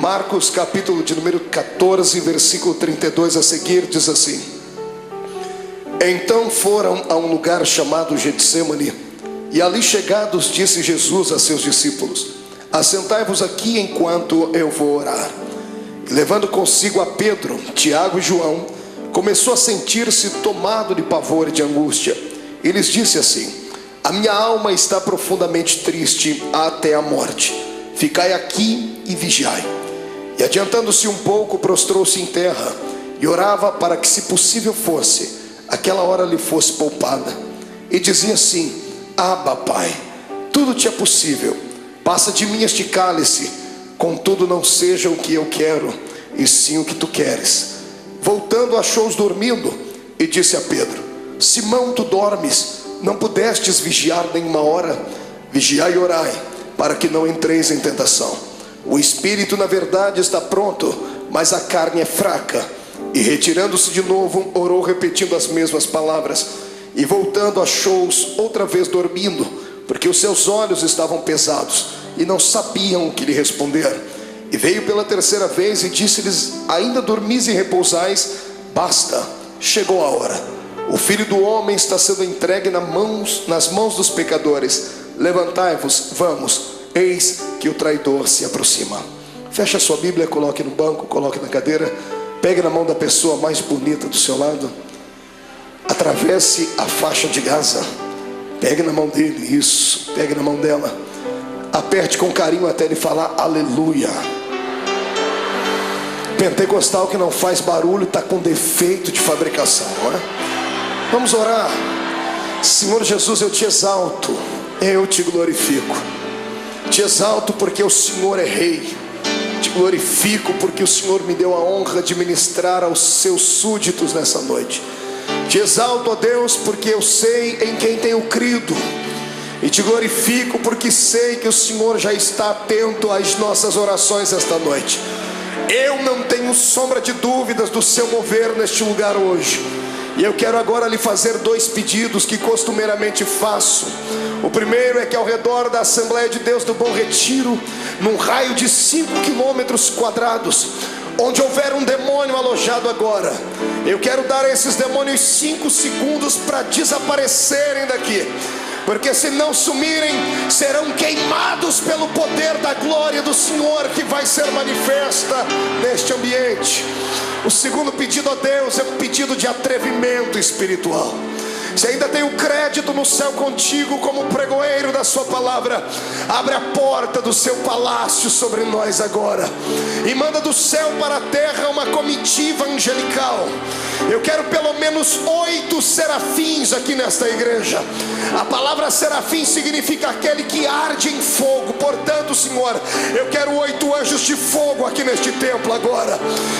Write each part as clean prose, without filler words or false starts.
Marcos capítulo de número 14, versículo 32 a seguir, diz assim: Então foram a um lugar chamado Getsemane, e ali chegados disse Jesus a seus discípulos: Assentai-vos aqui enquanto eu vou orar. E levando consigo a Pedro, Tiago e João, começou a sentir-se tomado de pavor e de angústia. E lhes disse assim: A minha alma está profundamente triste até a morte. Ficai aqui e vigiai. E adiantando-se um pouco, prostrou-se em terra e orava para que, se possível fosse, aquela hora lhe fosse poupada. E dizia assim: Abba, Pai, tudo te é possível. Passa de mim este cálice, contudo não seja o que eu quero, e sim o que tu queres. Voltando, achou-os dormindo e disse a Pedro: Simão, tu dormes? Não pudestes vigiar nenhuma hora? Vigiai e orai, para que não entreis em tentação. O espírito na verdade está pronto, mas a carne é fraca. E retirando-se de novo, orou repetindo as mesmas palavras. E voltando, achou-os outra vez dormindo, porque os seus olhos estavam pesados e não sabiam o que lhe responder. E veio pela terceira vez e disse-lhes: Ainda dormis e repousais? Basta, chegou a hora. O Filho do Homem está sendo entregue nas mãos dos pecadores. Levantai-vos, vamos, eis que o traidor se aproxima. Feche a sua Bíblia, coloque no banco, coloque na cadeira. Pegue na mão da pessoa mais bonita do seu lado. Atravesse a faixa de Gaza. Pegue na mão dele, isso, pegue na mão dela. Aperte com carinho até ele falar aleluia. Pentecostal que não faz barulho está com defeito de fabricação, não é? Vamos orar. Senhor Jesus, eu te exalto, eu te glorifico. Te exalto porque o Senhor é rei. Te glorifico porque o Senhor me deu a honra de ministrar aos seus súditos nessa noite. Te exalto, ó Deus, porque eu sei em quem tenho crido. E te glorifico porque sei que o Senhor já está atento às nossas orações esta noite. Eu não tenho sombra de dúvidas do seu mover neste lugar hoje. E eu quero agora lhe fazer dois pedidos que costumeiramente faço. O primeiro é que ao redor da Assembleia de Deus do Bom Retiro, num raio de 5 quilômetros quadrados, onde houver um demônio alojado agora, eu quero dar a esses demônios 5 segundos para desaparecerem daqui. Porque se não sumirem, serão queimados pelo poder da glória do Senhor que vai ser manifesta neste ambiente. O segundo pedido a Deus é um pedido de atrevimento espiritual. Se ainda tem um crédito no céu contigo como pregoeiro da sua palavra, abre a porta do seu palácio sobre nós agora e manda do céu para a terra uma comitiva angelical. Eu quero pelo menos 8 serafins aqui nesta igreja. A palavra serafim significa aquele que arde em fogo. Portanto, Senhor, eu quero 8 anjos de fogo aqui neste templo agora.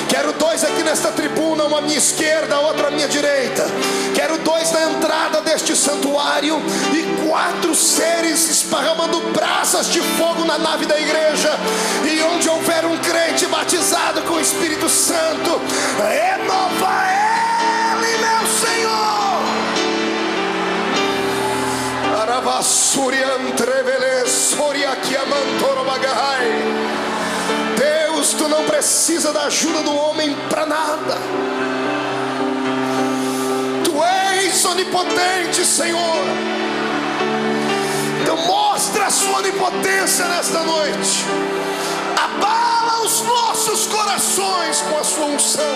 Quero 2 aqui nesta tribuna, uma à minha esquerda, outra à minha direita. Quero 2 na entrada deste santuário e 4 seres esparramando brasas de fogo na nave da igreja. E onde houver um crente batizado com o Espírito Santo, renova ele, meu Senhor. Deus, tu não precisa da ajuda do homem para nada. Tu és onipotente, Senhor. Então mostra a sua onipotência nesta noite. Abala os nossos corações com a sua unção.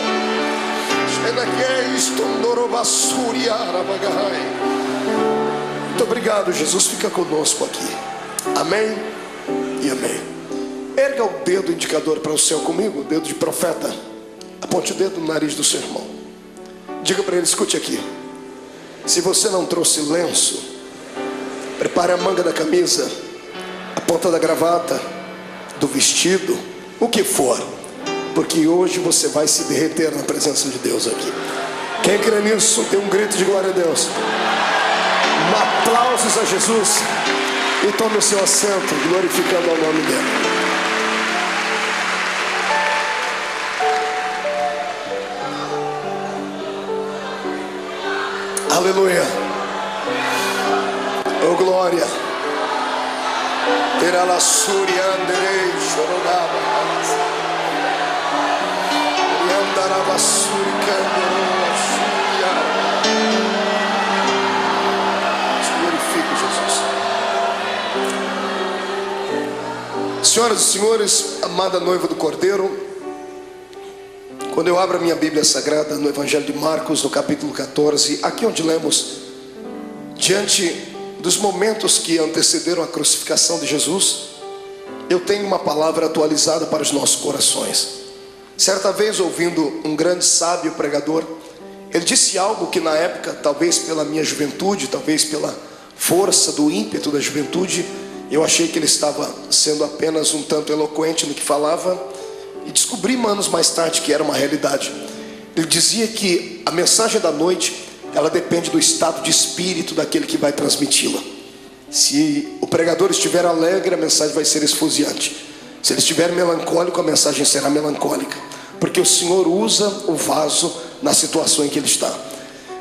Muito obrigado, Jesus. Fica conosco aqui. Amém e amém. Erga o dedo indicador para o céu comigo, o dedo de profeta. Aponte o dedo no nariz do seu irmão. Diga para ele: escute aqui. Se você não trouxe lenço, prepare a manga da camisa, a ponta da gravata, do vestido, o que for, porque hoje você vai se derreter na presença de Deus aqui. Quem crê nisso, dê um grito de glória a Deus. Aplausos a Jesus. E tome o seu assento, glorificando ao nome dele. Aleluia. Oh glória. Terá la suria anderei chorodava. Glorifico, Jesus. Senhoras e senhores, amada noiva do Cordeiro, quando eu abro a minha Bíblia Sagrada no Evangelho de Marcos, no capítulo 14, aqui onde lemos, diante dos momentos que antecederam a crucificação de Jesus, eu tenho uma palavra atualizada para os nossos corações. Certa vez, ouvindo um grande sábio pregador, ele disse algo que na época, talvez pela minha juventude, talvez pela força do ímpeto da juventude, eu achei que ele estava sendo apenas um tanto eloquente no que falava, e descobri anos mais tarde que era uma realidade. Ele dizia que a mensagem da noite, ela depende do estado de espírito daquele que vai transmiti-la. Se o pregador estiver alegre, a mensagem vai ser esfuziante. Se ele estiver melancólico, a mensagem será melancólica, porque o Senhor usa o vaso na situação em que ele está.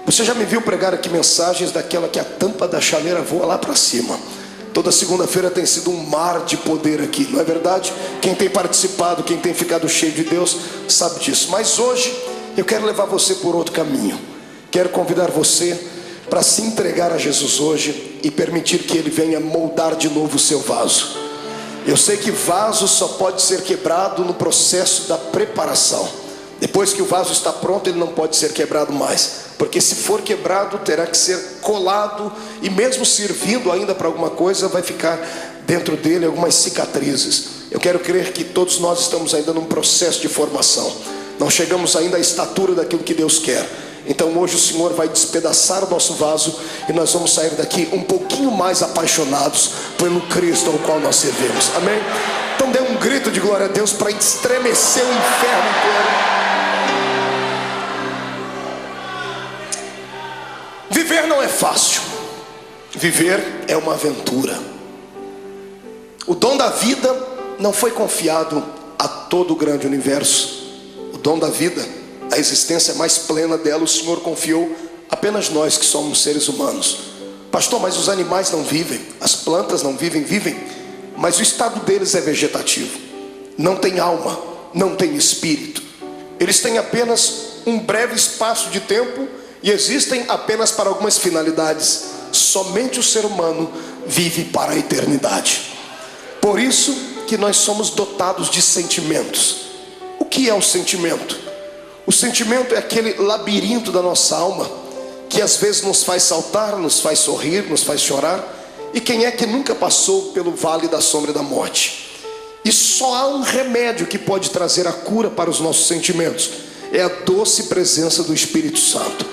Você já me viu pregar aqui mensagens daquela que a tampa da chaleira voa lá para cima. Toda segunda-feira tem sido um mar de poder aqui, não é verdade? Quem tem participado, quem tem ficado cheio de Deus, sabe disso. Mas hoje eu quero levar você por outro caminho. Quero convidar você para se entregar a Jesus hoje e permitir que Ele venha moldar de novo o seu vaso. Eu sei que vaso só pode ser quebrado no processo da preparação. Depois que o vaso está pronto, ele não pode ser quebrado mais, porque se for quebrado, terá que ser colado, e mesmo servindo ainda para alguma coisa, vai ficar dentro dele algumas cicatrizes. Eu quero crer que todos nós estamos ainda num processo de formação, não chegamos ainda à estatura daquilo que Deus quer. Então hoje o Senhor vai despedaçar o nosso vaso, e nós vamos sair daqui um pouquinho mais apaixonados pelo Cristo ao qual nós servimos. Amém? Então dê um grito de glória a Deus para estremecer o inferno inteiro. Viver não é fácil. Viver é uma aventura. O dom da vida não foi confiado a todo o grande universo. O dom da vida, a existência mais plena dela, o Senhor confiou apenas nós que somos seres humanos. Pastor, mas os animais não vivem, as plantas não vivem, mas o estado deles é vegetativo. Não tem alma, não tem espírito. Eles têm apenas um breve espaço de tempo e existem apenas para algumas finalidades. Somente o ser humano vive para a eternidade. Por isso que nós somos dotados de sentimentos. O que é o sentimento? O sentimento é aquele labirinto da nossa alma, que às vezes nos faz saltar, nos faz sorrir, nos faz chorar. E quem é que nunca passou pelo vale da sombra da morte? E só há um remédio que pode trazer a cura para os nossos sentimentos: é a doce presença do Espírito Santo.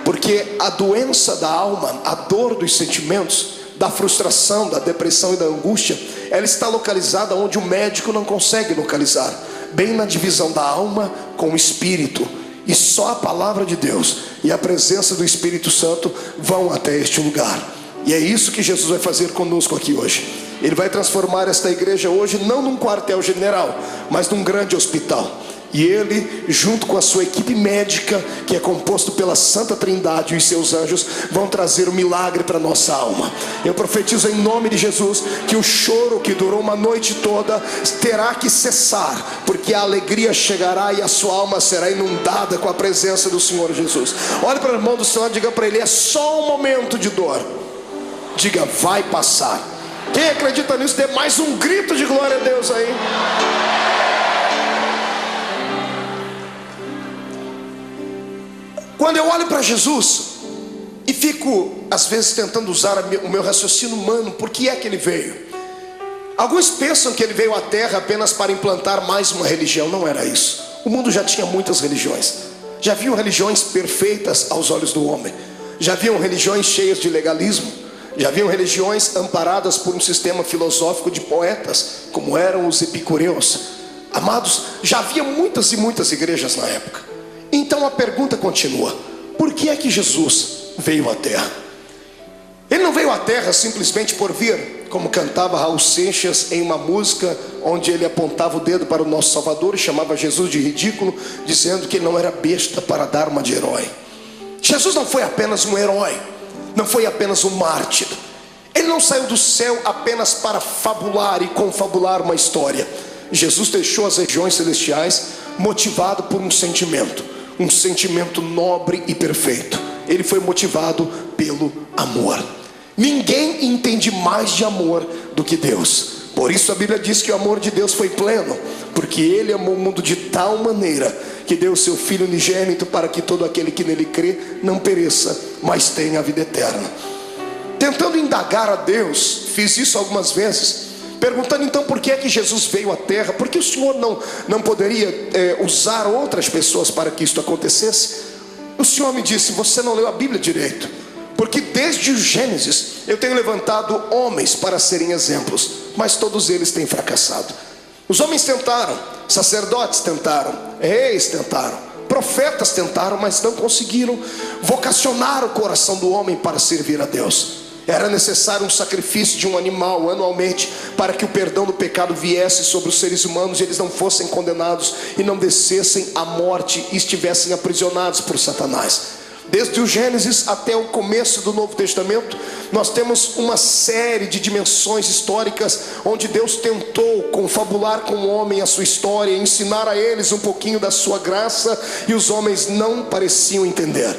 Porque a doença da alma, a dor dos sentimentos, da frustração, da depressão e da angústia, ela está localizada onde o médico não consegue localizar, bem na divisão da alma com o espírito. E só a palavra de Deus e a presença do Espírito Santo vão até este lugar. E é isso que Jesus vai fazer conosco aqui hoje. Ele vai transformar esta igreja hoje não num quartel-general, mas num grande hospital. E Ele, junto com a sua equipe médica, que é composto pela Santa Trindade e os seus anjos, vão trazer o milagre para a nossa alma. Eu profetizo em nome de Jesus que o choro que durou uma noite toda terá que cessar, porque a alegria chegará e a sua alma será inundada com a presença do Senhor Jesus. Olhe para o irmão do Senhor e diga para ele: é só um momento de dor. Diga: vai passar. Quem acredita nisso, dê mais um grito de glória a Deus aí. Quando eu olho para Jesus e fico às vezes tentando usar o meu raciocínio humano, por que é que ele veio? Alguns pensam que ele veio à terra apenas para implantar mais uma religião. Não era isso. O mundo já tinha muitas religiões. Já haviam religiões perfeitas aos olhos do homem. Já haviam religiões cheias de legalismo. Já haviam religiões amparadas por um sistema filosófico de poetas, como eram os epicureus. Amados, já havia muitas e muitas igrejas na época. Então a pergunta continua: por que é que Jesus veio à terra? Ele não veio à terra simplesmente por vir, como cantava Raul Seixas em uma música onde ele apontava o dedo para o nosso Salvador e chamava Jesus de ridículo, dizendo que ele não era besta para dar uma de herói. Jesus não foi apenas um herói, não foi apenas um mártir. Ele não saiu do céu apenas para fabular e confabular uma história. Jesus deixou as regiões celestiais motivado por um sentimento nobre e perfeito. Ele foi motivado pelo amor. Ninguém entende mais de amor do que Deus. Por isso a Bíblia diz que o amor de Deus foi pleno, porque Ele amou o mundo de tal maneira que deu o seu Filho unigênito, para que todo aquele que nele crê não pereça, mas tenha a vida eterna. Tentando indagar a Deus, fiz isso algumas vezes, perguntando então por que é que Jesus veio à terra, porque o Senhor não poderia usar outras pessoas para que isto acontecesse. O Senhor me disse: você não leu a Bíblia direito, porque desde o Gênesis eu tenho levantado homens para serem exemplos, mas todos eles têm fracassado. Os homens tentaram, sacerdotes tentaram, reis tentaram, profetas tentaram, mas não conseguiram vocacionar o coração do homem para servir a Deus. Era necessário um sacrifício de um animal anualmente, para que o perdão do pecado viesse sobre os seres humanos e eles não fossem condenados e não descessem à morte e estivessem aprisionados por Satanás. Desde o Gênesis até o começo do Novo Testamento, nós temos uma série de dimensões históricas onde Deus tentou confabular com o homem a sua história, ensinar a eles um pouquinho da sua graça, e os homens não pareciam entender.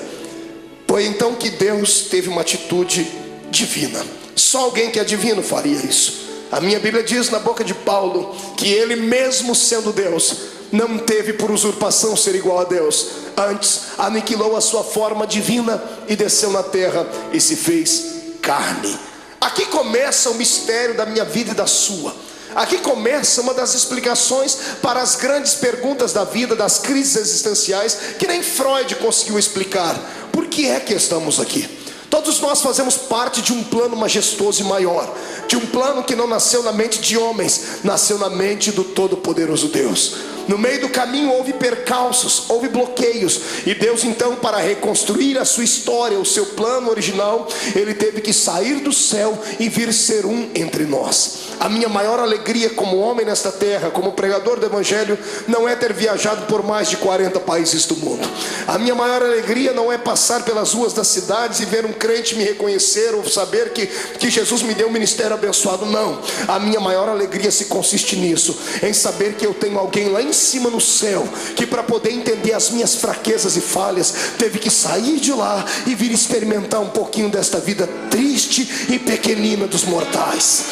Foi então que Deus teve uma atitude divina. Só alguém que é divino faria isso. A minha Bíblia diz na boca de Paulo que ele, mesmo sendo Deus, não teve por usurpação ser igual a Deus. Antes aniquilou a sua forma divina e desceu na terra e se fez carne. Aqui começa o mistério da minha vida e da sua. Aqui começa uma das explicações para as grandes perguntas da vida, das crises existenciais, que nem Freud conseguiu explicar. Por que é que estamos aqui? Todos nós fazemos parte de um plano majestoso e maior, de um plano que não nasceu na mente de homens, nasceu na mente do Todo-Poderoso Deus. No meio do caminho houve percalços, houve bloqueios, e Deus então, para reconstruir a sua história, o seu plano original, Ele teve que sair do céu e vir ser um entre nós. A minha maior alegria como homem nesta terra, como pregador do Evangelho, não é ter viajado por mais de 40 países do mundo. A minha maior alegria não é passar pelas ruas das cidades e ver um crente me reconhecer, ou saber que Jesus me deu um ministério abençoado. Não, a minha maior alegria se consiste nisso, em saber que eu tenho alguém lá em cima no céu, que para poder entender as minhas fraquezas e falhas, teve que sair de lá e vir experimentar um pouquinho desta vida triste e pequenina dos mortais.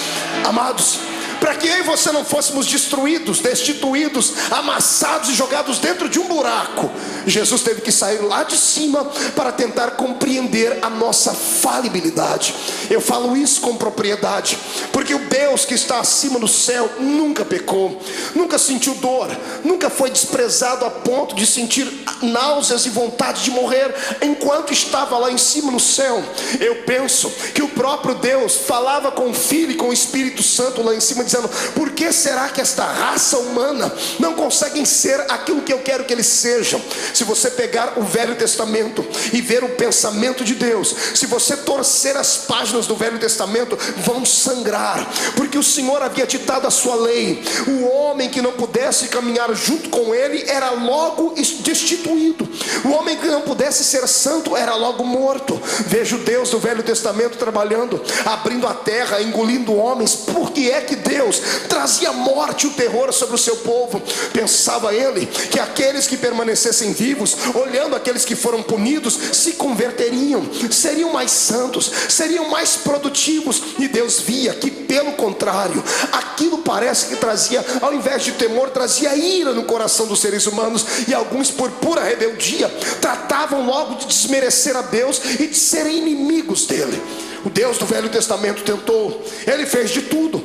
Amados, para que eu e você não fôssemos destruídos, destituídos, amassados e jogados dentro de um buraco, Jesus teve que sair lá de cima para tentar compreender a nossa falibilidade. Eu falo isso com propriedade, porque o Deus que está acima do céu nunca pecou, nunca sentiu dor, nunca foi desprezado a ponto de sentir náuseas e vontade de morrer enquanto estava lá em cima no céu. Eu penso que o próprio Deus falava com o Filho e com o Espírito Santo lá em cima, dizendo: por que será que esta raça humana não conseguem ser aquilo que eu quero que eles sejam? Se você pegar o Velho Testamento e ver o pensamento de Deus, se você torcer as páginas do Velho Testamento, vão sangrar, porque o Senhor havia ditado a sua lei. O homem que não pudesse caminhar junto com ele era logo destituído. O homem que não pudesse ser santo era logo morto. Veja o Deus do Velho Testamento trabalhando, abrindo a terra, engolindo homens. Por que é que Deus trazia morte e o terror sobre o seu povo? Pensava ele que aqueles que permanecessem vivos, olhando aqueles que foram punidos, se converteriam, seriam mais santos, seriam mais produtivos. E Deus via que, pelo contrário, aquilo parece que trazia, ao invés de temor, trazia ira no coração dos seres humanos. E alguns, por pura rebeldia, tratavam logo de desmerecer a Deus e de serem inimigos dele. O Deus do Velho Testamento tentou, ele fez de tudo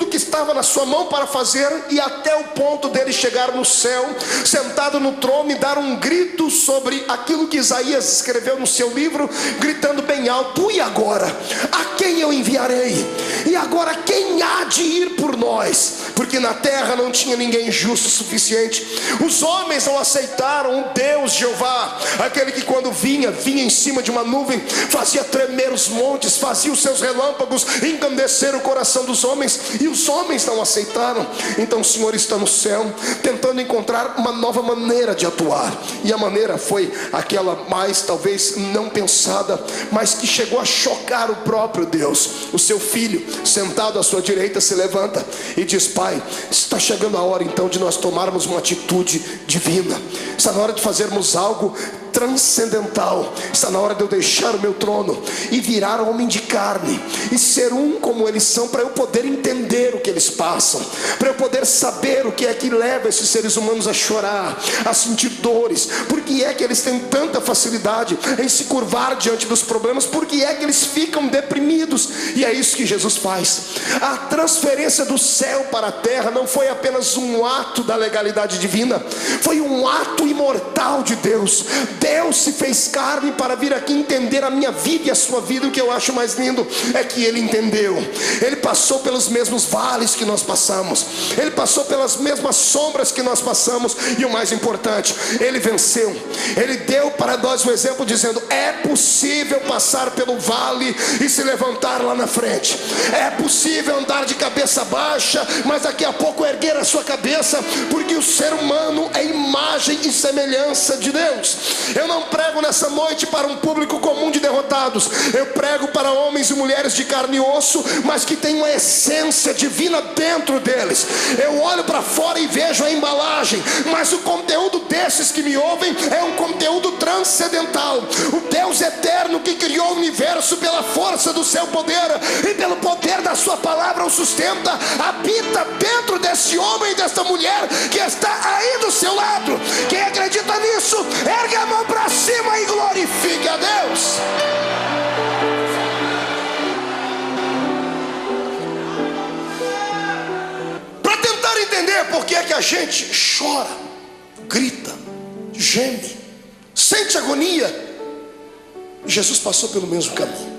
que estava na sua mão para fazer, e até o ponto dele chegar no céu, sentado no trono, e dar um grito sobre aquilo que Isaías escreveu no seu livro, gritando bem alto: e agora? A quem eu enviarei? E agora quem há de ir por nós? Porque na terra não tinha ninguém justo o suficiente. Os homens não aceitaram o Deus Jeová, aquele que quando vinha em cima de uma nuvem, fazia tremer os montes, fazia os seus relâmpagos engrandecer o coração dos homens, e os homens não aceitaram. Então o Senhor está no céu, tentando encontrar uma nova maneira de atuar, e a maneira foi aquela mais talvez não pensada, mas que chegou a chocar o próprio Deus. O seu filho, sentado à sua direita, se levanta e diz: Pai, está chegando a hora então de nós tomarmos uma atitude divina. Está na hora de fazermos algo transcendental. Está na hora de eu deixar o meu trono e virar homem de carne e ser um como eles são, para eu poder entender o que eles passam, para eu poder saber o que é que leva esses seres humanos a chorar, a sentir dores. Por que é que eles têm tanta facilidade em se curvar diante dos problemas? Por que é que eles ficam deprimidos? E é isso que Jesus faz. A transferência do céu para a terra não foi apenas um ato da legalidade divina, foi um ato imortal de Deus. Deus se fez carne para vir aqui entender a minha vida e a sua vida. O que eu acho mais lindo é que Ele entendeu. Ele passou pelos mesmos vales que nós passamos, Ele passou pelas mesmas sombras que nós passamos, e o mais importante, Ele venceu. Ele deu para nós um exemplo dizendo: é possível passar pelo vale e se levantar lá na frente. É possível andar de cabeça baixa, mas daqui a pouco erguer a sua cabeça, porque o ser humano é imagem e semelhança de Deus. Eu não prego nessa noite para um público comum de derrotados. Eu prego para homens e mulheres de carne e osso, mas que tem uma essência divina dentro deles. Eu olho para fora e vejo a embalagem, mas o conteúdo desses que me ouvem é um conteúdo transcendental. O Deus eterno que criou o universo pela força do seu poder e pelo poder da sua palavra o sustenta, habita dentro desse homem e desta mulher que está aí do seu lado. Quem acredita nisso, ergue a mão para cima e glorifique a Deus. Para tentar entender por que é que a gente chora, grita, geme, sente agonia, Jesus passou pelo mesmo caminho.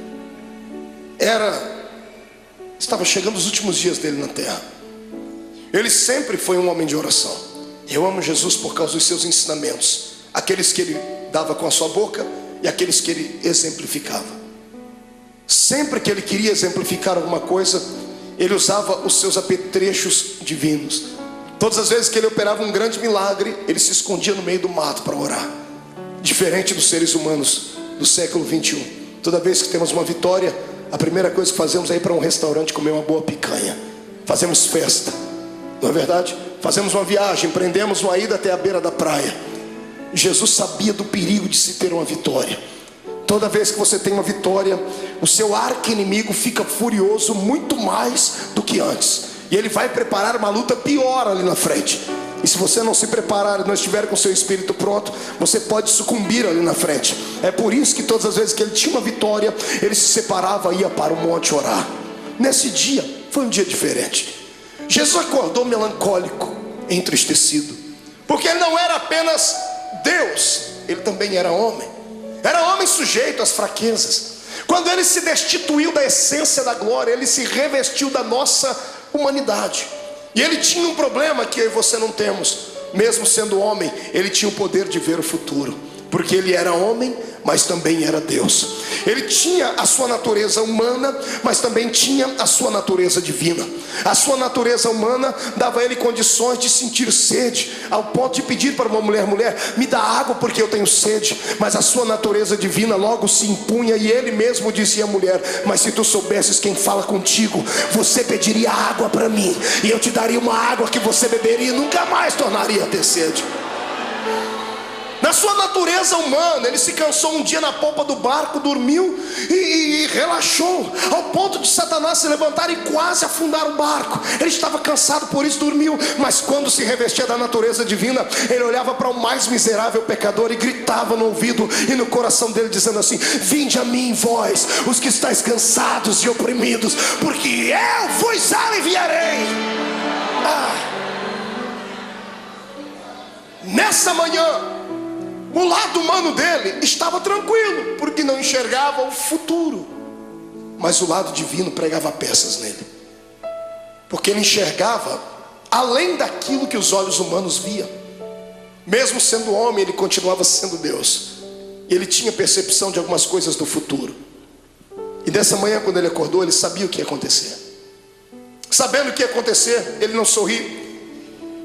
Estava chegando os últimos dias dele na terra. Ele sempre foi um homem de oração. Eu amo Jesus por causa dos seus ensinamentos, aqueles que ele dava com a sua boca e aqueles que ele exemplificava. Sempre que ele queria exemplificar alguma coisa, ele usava os seus apetrechos divinos. Todas as vezes que ele operava um grande milagre, ele se escondia no meio do mato para orar. Diferente dos seres humanos do século 21. Toda vez que temos uma vitória, a primeira coisa que fazemos é ir para um restaurante comer uma boa picanha. Fazemos festa, não é verdade? Fazemos uma viagem, empreendemos uma ida até a beira da praia. Jesus sabia do perigo de se ter uma vitória. Toda vez que você tem uma vitória, o seu arqui-inimigo fica furioso muito mais do que antes, e ele vai preparar uma luta pior ali na frente. E se você não se preparar e não estiver com o seu espírito pronto, você pode sucumbir ali na frente. É por isso que todas as vezes que ele tinha uma vitória, ele se separava e ia para o monte orar. Nesse dia, foi um dia diferente. Jesus acordou melancólico, entristecido, porque ele não era apenas Deus, ele também era homem. Era homem sujeito às fraquezas. Quando ele se destituiu da essência da glória, ele se revestiu da nossa humanidade. E ele tinha um problema que eu e você não temos. Mesmo sendo homem, ele tinha o poder de ver o futuro, porque ele era homem, mas também era Deus. Ele tinha a sua natureza humana, mas também tinha a sua natureza divina. A sua natureza humana dava a ele condições de sentir sede, ao ponto de pedir para uma mulher: me dá água porque eu tenho sede. Mas a sua natureza divina logo se impunha, e ele mesmo dizia à mulher: mas se tu soubesses quem fala contigo, você pediria água para mim, e eu te daria uma água que você beberia e nunca mais tornaria a ter sede. Na sua natureza humana, ele se cansou um dia na polpa do barco, dormiu e relaxou, ao ponto de Satanás se levantar e quase afundar o barco. Ele estava cansado, por isso dormiu. Mas quando se revestia da natureza divina, ele olhava para o mais miserável pecador e gritava no ouvido e no coração dele, dizendo assim: vinde a mim, vós, os que estáis cansados e oprimidos, porque eu vos aliviarei. Nessa manhã, o lado humano dele estava tranquilo, porque não enxergava o futuro. Mas o lado divino pregava peças nele, porque ele enxergava além daquilo que os olhos humanos viam. Mesmo sendo homem, ele continuava sendo Deus, e ele tinha percepção de algumas coisas do futuro. E dessa manhã, quando ele acordou, ele sabia o que ia acontecer. Sabendo o que ia acontecer, ele não sorri,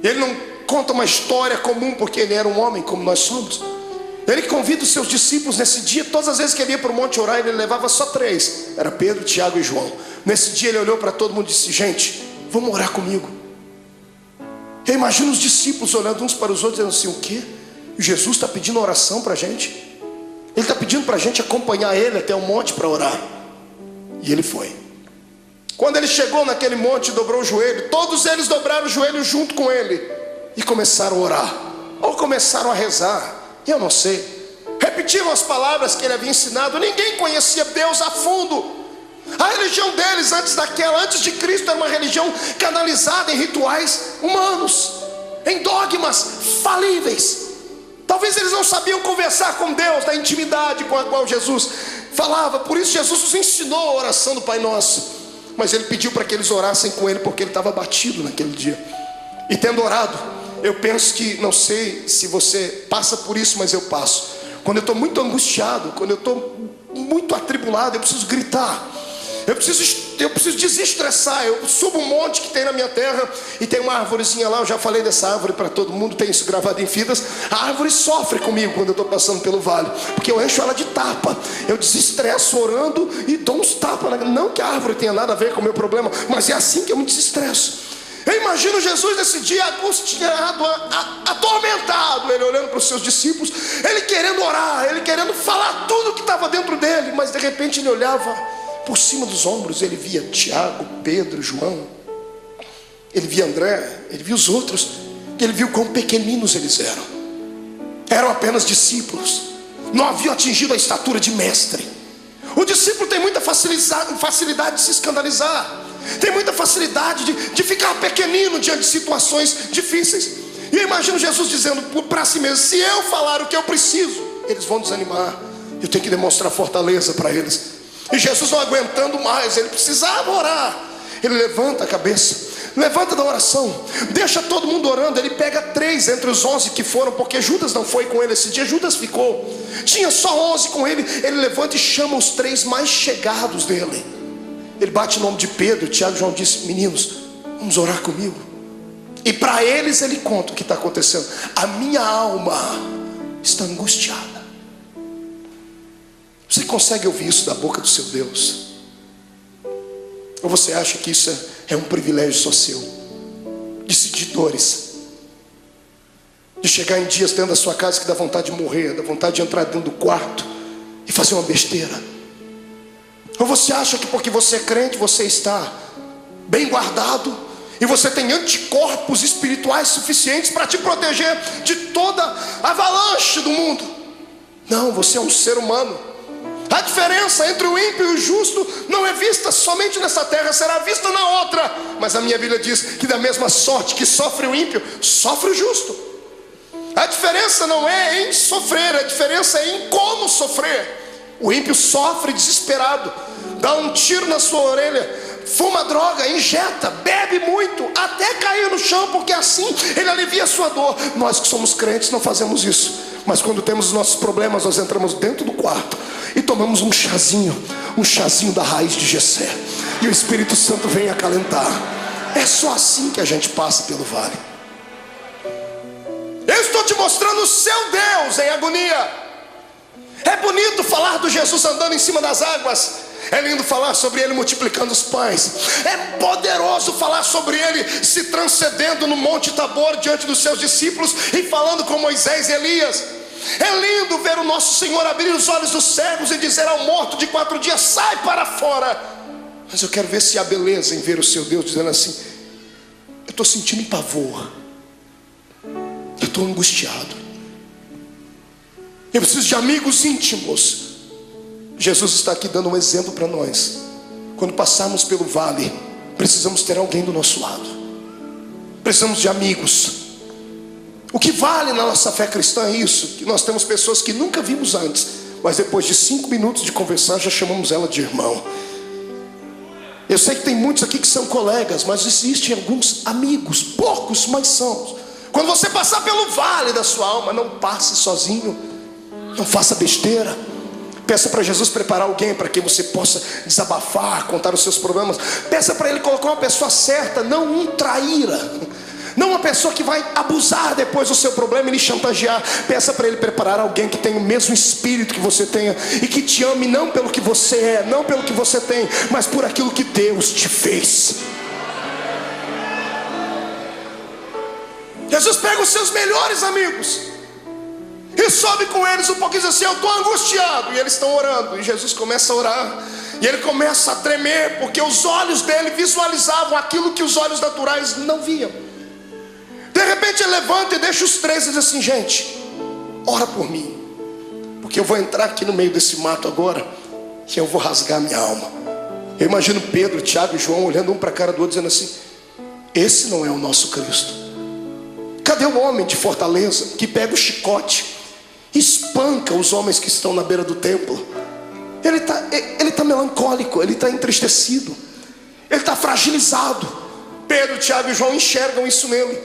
ele não conta uma história comum, porque ele era um homem como nós somos. Ele convida os seus discípulos nesse dia. Todas as vezes que ele ia para o monte orar, ele levava só 3. Era Pedro, Tiago e João. Nesse dia ele olhou para todo mundo e disse: gente, vamos orar comigo. Eu imagino os discípulos olhando uns para os outros, dizendo assim: o quê? Jesus está pedindo oração para a gente? Ele está pedindo para a gente acompanhar ele até o monte para orar. E ele foi. Quando ele chegou naquele monte, dobrou o joelho. Todos eles dobraram o joelho junto com ele e começaram a orar, ou começaram a rezar, eu não sei. Repetiram as palavras que ele havia ensinado. Ninguém conhecia Deus a fundo. A religião deles antes de Cristo, era uma religião canalizada em rituais humanos, em dogmas falíveis. Talvez eles não sabiam conversar com Deus na intimidade com a qual Jesus falava. Por isso Jesus nos ensinou a oração do Pai Nosso. Mas ele pediu para que eles orassem com ele, porque ele estava abatido naquele dia. E tendo orado, eu penso que, não sei se você passa por isso, mas eu passo. Quando eu estou muito angustiado, quando eu estou muito atribulado, eu preciso gritar. Eu preciso desestressar. Eu subo um monte que tem na minha terra e tem uma árvorezinha lá. Eu já falei dessa árvore para todo mundo, tem isso gravado em fitas. A árvore sofre comigo quando eu estou passando pelo vale, porque eu encho ela de tapa. Eu desestresso orando e dou uns tapas. Não que a árvore tenha nada a ver com o meu problema, mas é assim que eu me desestresso. Eu imagino Jesus nesse dia angustiado, atormentado, ele olhando para os seus discípulos, ele querendo orar, ele querendo falar tudo que estava dentro dele. Mas de repente ele olhava por cima dos ombros, ele via Tiago, Pedro, João, ele via André, ele via os outros, ele viu quão pequeninos eles eram. Eram apenas discípulos, não haviam atingido a estatura de mestre. O discípulo tem muita facilidade de se escandalizar, tem muita facilidade de ficar pequenino diante de situações difíceis. E eu imagino Jesus dizendo para si mesmo: se eu falar o que eu preciso, eles vão desanimar. Eu tenho que demonstrar fortaleza para eles. E Jesus não aguentando mais, ele precisava orar. Ele levanta a cabeça, levanta da oração, deixa todo mundo orando. Ele pega 3 entre os 11 que foram, porque Judas não foi com ele esse dia. Judas ficou, tinha só 11 com ele. Ele levanta e chama os 3 mais chegados dele. Ele bate o nome de Pedro, Tiago e João, disse: meninos, vamos orar comigo. E para eles ele conta o que está acontecendo. A minha alma está angustiada. Você consegue ouvir isso da boca do seu Deus? Ou você acha que isso é um privilégio só seu? De sentir dores, de chegar em dias dentro da sua casa que dá vontade de morrer, dá vontade de entrar dentro do quarto e fazer uma besteira? Ou você acha que porque você é crente, você está bem guardado e você tem anticorpos espirituais suficientes para te proteger de toda a avalanche do mundo? Não, você é um ser humano. A diferença entre o ímpio e o justo não é vista somente nessa terra, será vista na outra. Mas a minha Bíblia diz que da mesma sorte que sofre o ímpio, sofre o justo. A diferença não é em sofrer, a diferença é em como sofrer. O ímpio sofre desesperado, dá um tiro na sua orelha, fuma droga, injeta, bebe muito, até cair no chão, porque assim ele alivia a sua dor. Nós que somos crentes não fazemos isso. Mas quando temos os nossos problemas, nós entramos dentro do quarto e tomamos um chazinho da raiz de Jessé, e o Espírito Santo vem acalentar. É só assim que a gente passa pelo vale. Eu estou te mostrando o seu Deus em agonia. É bonito falar do Jesus andando em cima das águas, é lindo falar sobre ele multiplicando os pães, é poderoso falar sobre ele se transcendendo no Monte Tabor diante dos seus discípulos e falando com Moisés e Elias. É lindo ver o nosso Senhor abrir os olhos dos cegos e dizer ao morto de 4 dias: sai para fora. Mas eu quero ver se há beleza em ver o seu Deus dizendo assim: eu estou sentindo pavor, eu estou angustiado, eu preciso de amigos íntimos. Jesus está aqui dando um exemplo para nós. Quando passarmos pelo vale, precisamos ter alguém do nosso lado, precisamos de amigos. O que vale na nossa fé cristã é isso, que nós temos pessoas que nunca vimos antes, mas depois de 5 minutos de conversar já chamamos ela de irmão. Eu sei que tem muitos aqui que são colegas, mas existem alguns amigos, poucos, mas são. Quando você passar pelo vale da sua alma, não passe sozinho, não faça besteira. Peça para Jesus preparar alguém para que você possa desabafar, contar os seus problemas. Peça para Ele colocar uma pessoa certa, não um traíra, não uma pessoa que vai abusar depois do seu problema e lhe chantagear. Peça para Ele preparar alguém que tenha o mesmo espírito que você tenha e que te ame não pelo que você é, não pelo que você tem, mas por aquilo que Deus te fez. Judas pega os seus melhores amigos e sobe com eles um pouquinho, diz assim: eu estou angustiado. E eles estão orando, e Jesus começa a orar, e ele começa a tremer, porque os olhos dele visualizavam aquilo que os olhos naturais não viam. De repente ele levanta e deixa os três e diz assim: gente, ora por mim, porque eu vou entrar aqui no meio desse mato agora, e eu vou rasgar minha alma. Eu imagino Pedro, Tiago e João olhando um para a cara do outro, dizendo assim: esse não é o nosso Cristo. Cadê o homem de Fortaleza que pega o chicote, espanca os homens que estão na beira do templo? Ele está melancólico, ele está entristecido, ele está fragilizado. Pedro, Tiago e João enxergam isso nele.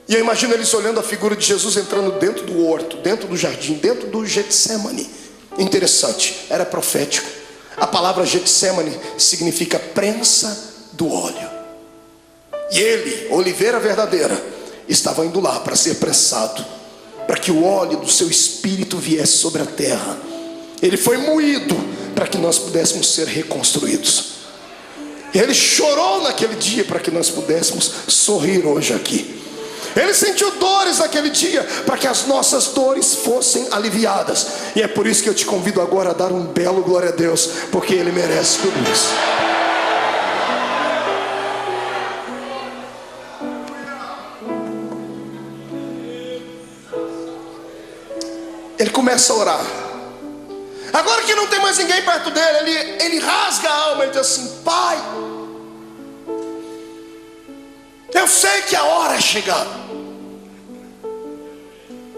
E eu imagino eles olhando a figura de Jesus entrando dentro do horto, dentro do jardim, dentro do Getsemane. Interessante, era profético. A palavra Getsemane significa prensa do óleo. E ele, oliveira verdadeira, estava indo lá para ser prensado, para que o óleo do seu espírito viesse sobre a terra. Ele foi moído para que nós pudéssemos ser reconstruídos. Ele chorou naquele dia para que nós pudéssemos sorrir hoje aqui. Ele sentiu dores naquele dia para que as nossas dores fossem aliviadas. E é por isso que eu te convido agora a dar um belo glória a Deus, porque Ele merece tudo isso. Ele começa a orar. Agora que não tem mais ninguém perto dele, ele rasga a alma e diz assim: Pai, eu sei que a hora é chegada,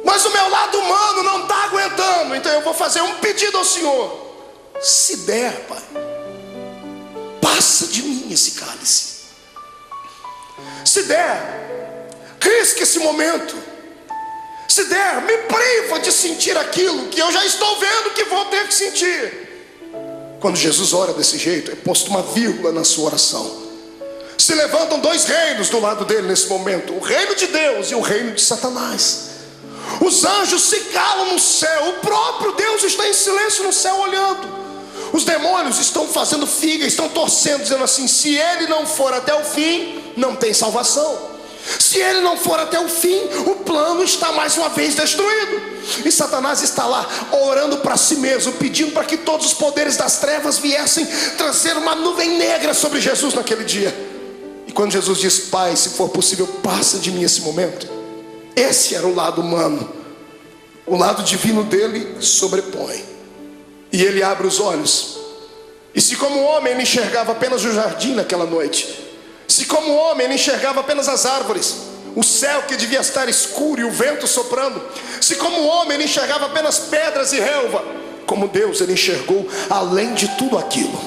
mas o meu lado humano não está aguentando. Então eu vou fazer um pedido ao Senhor: se der, Pai, passa de mim esse cálice. Se der, risque esse momento. Se der, me priva de sentir aquilo que eu já estou vendo que vou ter que sentir. Quando Jesus ora desse jeito, é posto uma vírgula na sua oração. Se levantam dois reinos do lado dele nesse momento: o reino de Deus e o reino de Satanás. Os anjos se calam no céu, o próprio Deus está em silêncio no céu olhando. Os demônios estão fazendo figa, estão torcendo, dizendo assim: se ele não for até o fim, não tem salvação. Se ele não for até o fim, o plano está mais uma vez destruído. E Satanás está lá orando para si mesmo, pedindo para que todos os poderes das trevas viessem trazer uma nuvem negra sobre Jesus naquele dia. E quando Jesus diz: Pai, se for possível, passa de mim esse momento, esse era o lado humano. O lado divino dele sobrepõe. E ele abre os olhos. E se como homem ele enxergava apenas o jardim naquela noite, se como homem ele enxergava apenas as árvores, o céu que devia estar escuro e o vento soprando, se como homem ele enxergava apenas pedras e relva, como Deus ele enxergou além de tudo aquilo.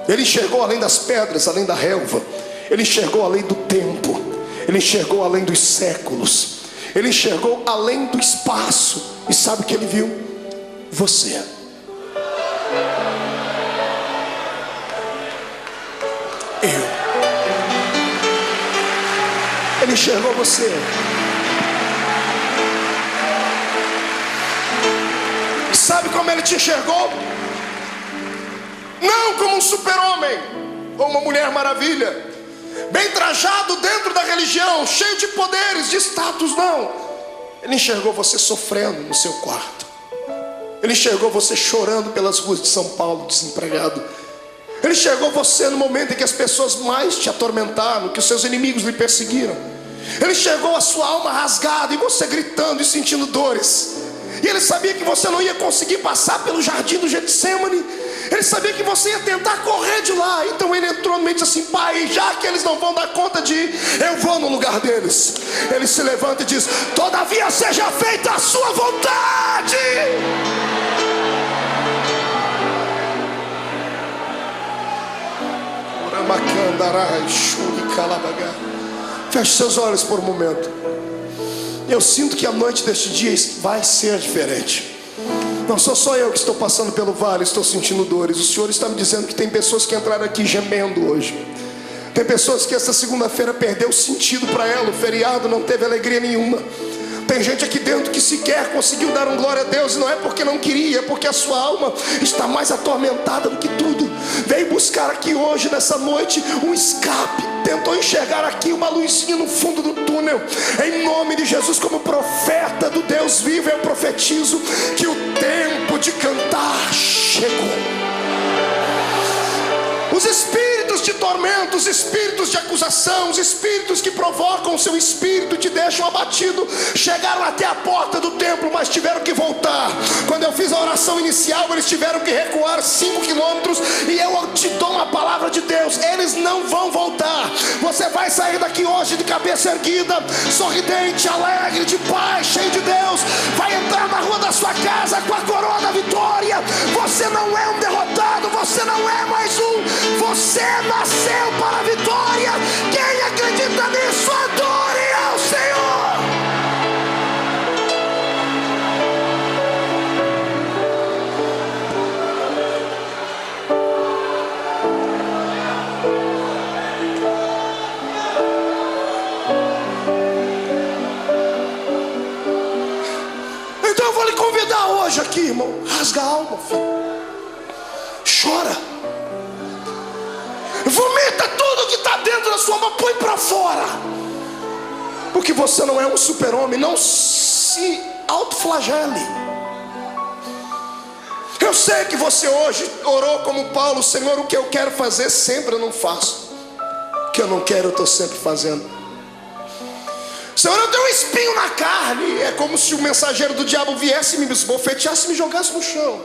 Ele enxergou além das pedras, além da relva. Ele enxergou além do tempo. Ele enxergou além dos séculos. Ele enxergou além do espaço. E sabe o que ele viu? Você. Ele enxergou você. Sabe como ele te enxergou? Não como um super-homem ou uma mulher maravilha, bem trajado dentro da religião, cheio de poderes, de status, não. Ele enxergou você sofrendo no seu quarto. Ele enxergou você chorando pelas ruas de São Paulo, desempregado. Ele enxergou você no momento em que as pessoas mais te atormentaram, que os seus inimigos lhe perseguiram. Ele enxergou a sua alma rasgada e você gritando e sentindo dores. E ele sabia que você não ia conseguir passar pelo jardim do Getsemane. Ele sabia que você ia tentar correr de lá. Então ele entrou no meio e disse assim: Pai, já que eles não vão dar conta de ir, eu vou no lugar deles. Ele se levanta e diz: todavia seja feita a sua vontade. Feche seus olhos por um momento. Eu sinto que a noite deste dia vai ser diferente. Não sou só eu que estou passando pelo vale, estou sentindo dores. O Senhor está me dizendo que tem pessoas que entraram aqui gemendo hoje. Tem pessoas que essa segunda-feira perdeu o sentido para ela. O feriado não teve alegria nenhuma. Tem gente aqui dentro que sequer conseguiu dar um glória a Deus, e não é porque não queria, é porque a sua alma está mais atormentada do que tudo. Veio buscar aqui hoje, nessa noite, um escape. Tentou enxergar aqui uma luzinha no fundo do túnel. Em nome de Jesus, como profeta do Deus vivo, eu profetizo que o tempo de cantar chegou. Os espíritos de tormento, os espíritos de acusação, os espíritos que provocam o seu espírito, te deixam abatido, chegaram até a porta do templo, mas tiveram que voltar. Quando eu fiz a oração inicial, eles tiveram que recuar 5 quilômetros. E eu te dou uma palavra de Deus: eles não vão voltar. Você vai sair daqui hoje de cabeça erguida, sorridente, alegre, de paz, cheio de Deus. Vai entrar na rua da sua casa com a coroa da vitória. Você não é um derrotado, você não é mais um. Você nasceu para a vitória. Quem acredita nisso, adore ao Senhor. Então eu vou lhe convidar hoje aqui, irmão. Rasga a alma, filho. Chora. Vomita tudo que está dentro da sua alma, põe para fora. Porque você não é um super-homem. Não se autoflagele. Eu sei que você hoje orou como Paulo: Senhor, o que eu quero fazer sempre eu não faço, o que eu não quero eu estou sempre fazendo. Senhor, eu tenho um espinho na carne. É como se o mensageiro do diabo viesse, me esbofeteasse e me jogasse no chão.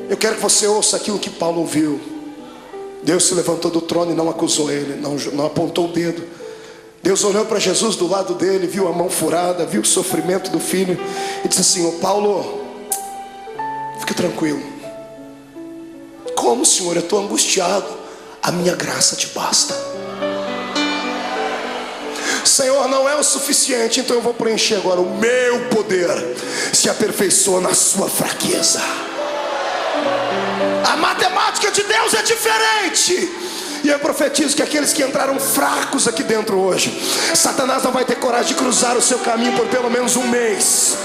Eu quero que você ouça aquilo que Paulo ouviu. Deus se levantou do trono e não acusou ele, não apontou o dedo. Deus olhou para Jesus do lado dele, viu a mão furada, viu o sofrimento do filho e disse assim: ô Paulo, fique tranquilo. Como, Senhor? Eu estou angustiado. A minha graça te basta. Senhor, não é o suficiente, então eu vou preencher agora. O meu poder se aperfeiçoa na sua fraqueza. A matemática de Deus é diferente. E eu profetizo que aqueles que entraram fracos aqui dentro hoje, Satanás não vai ter coragem de cruzar o seu caminho por pelo menos um mês.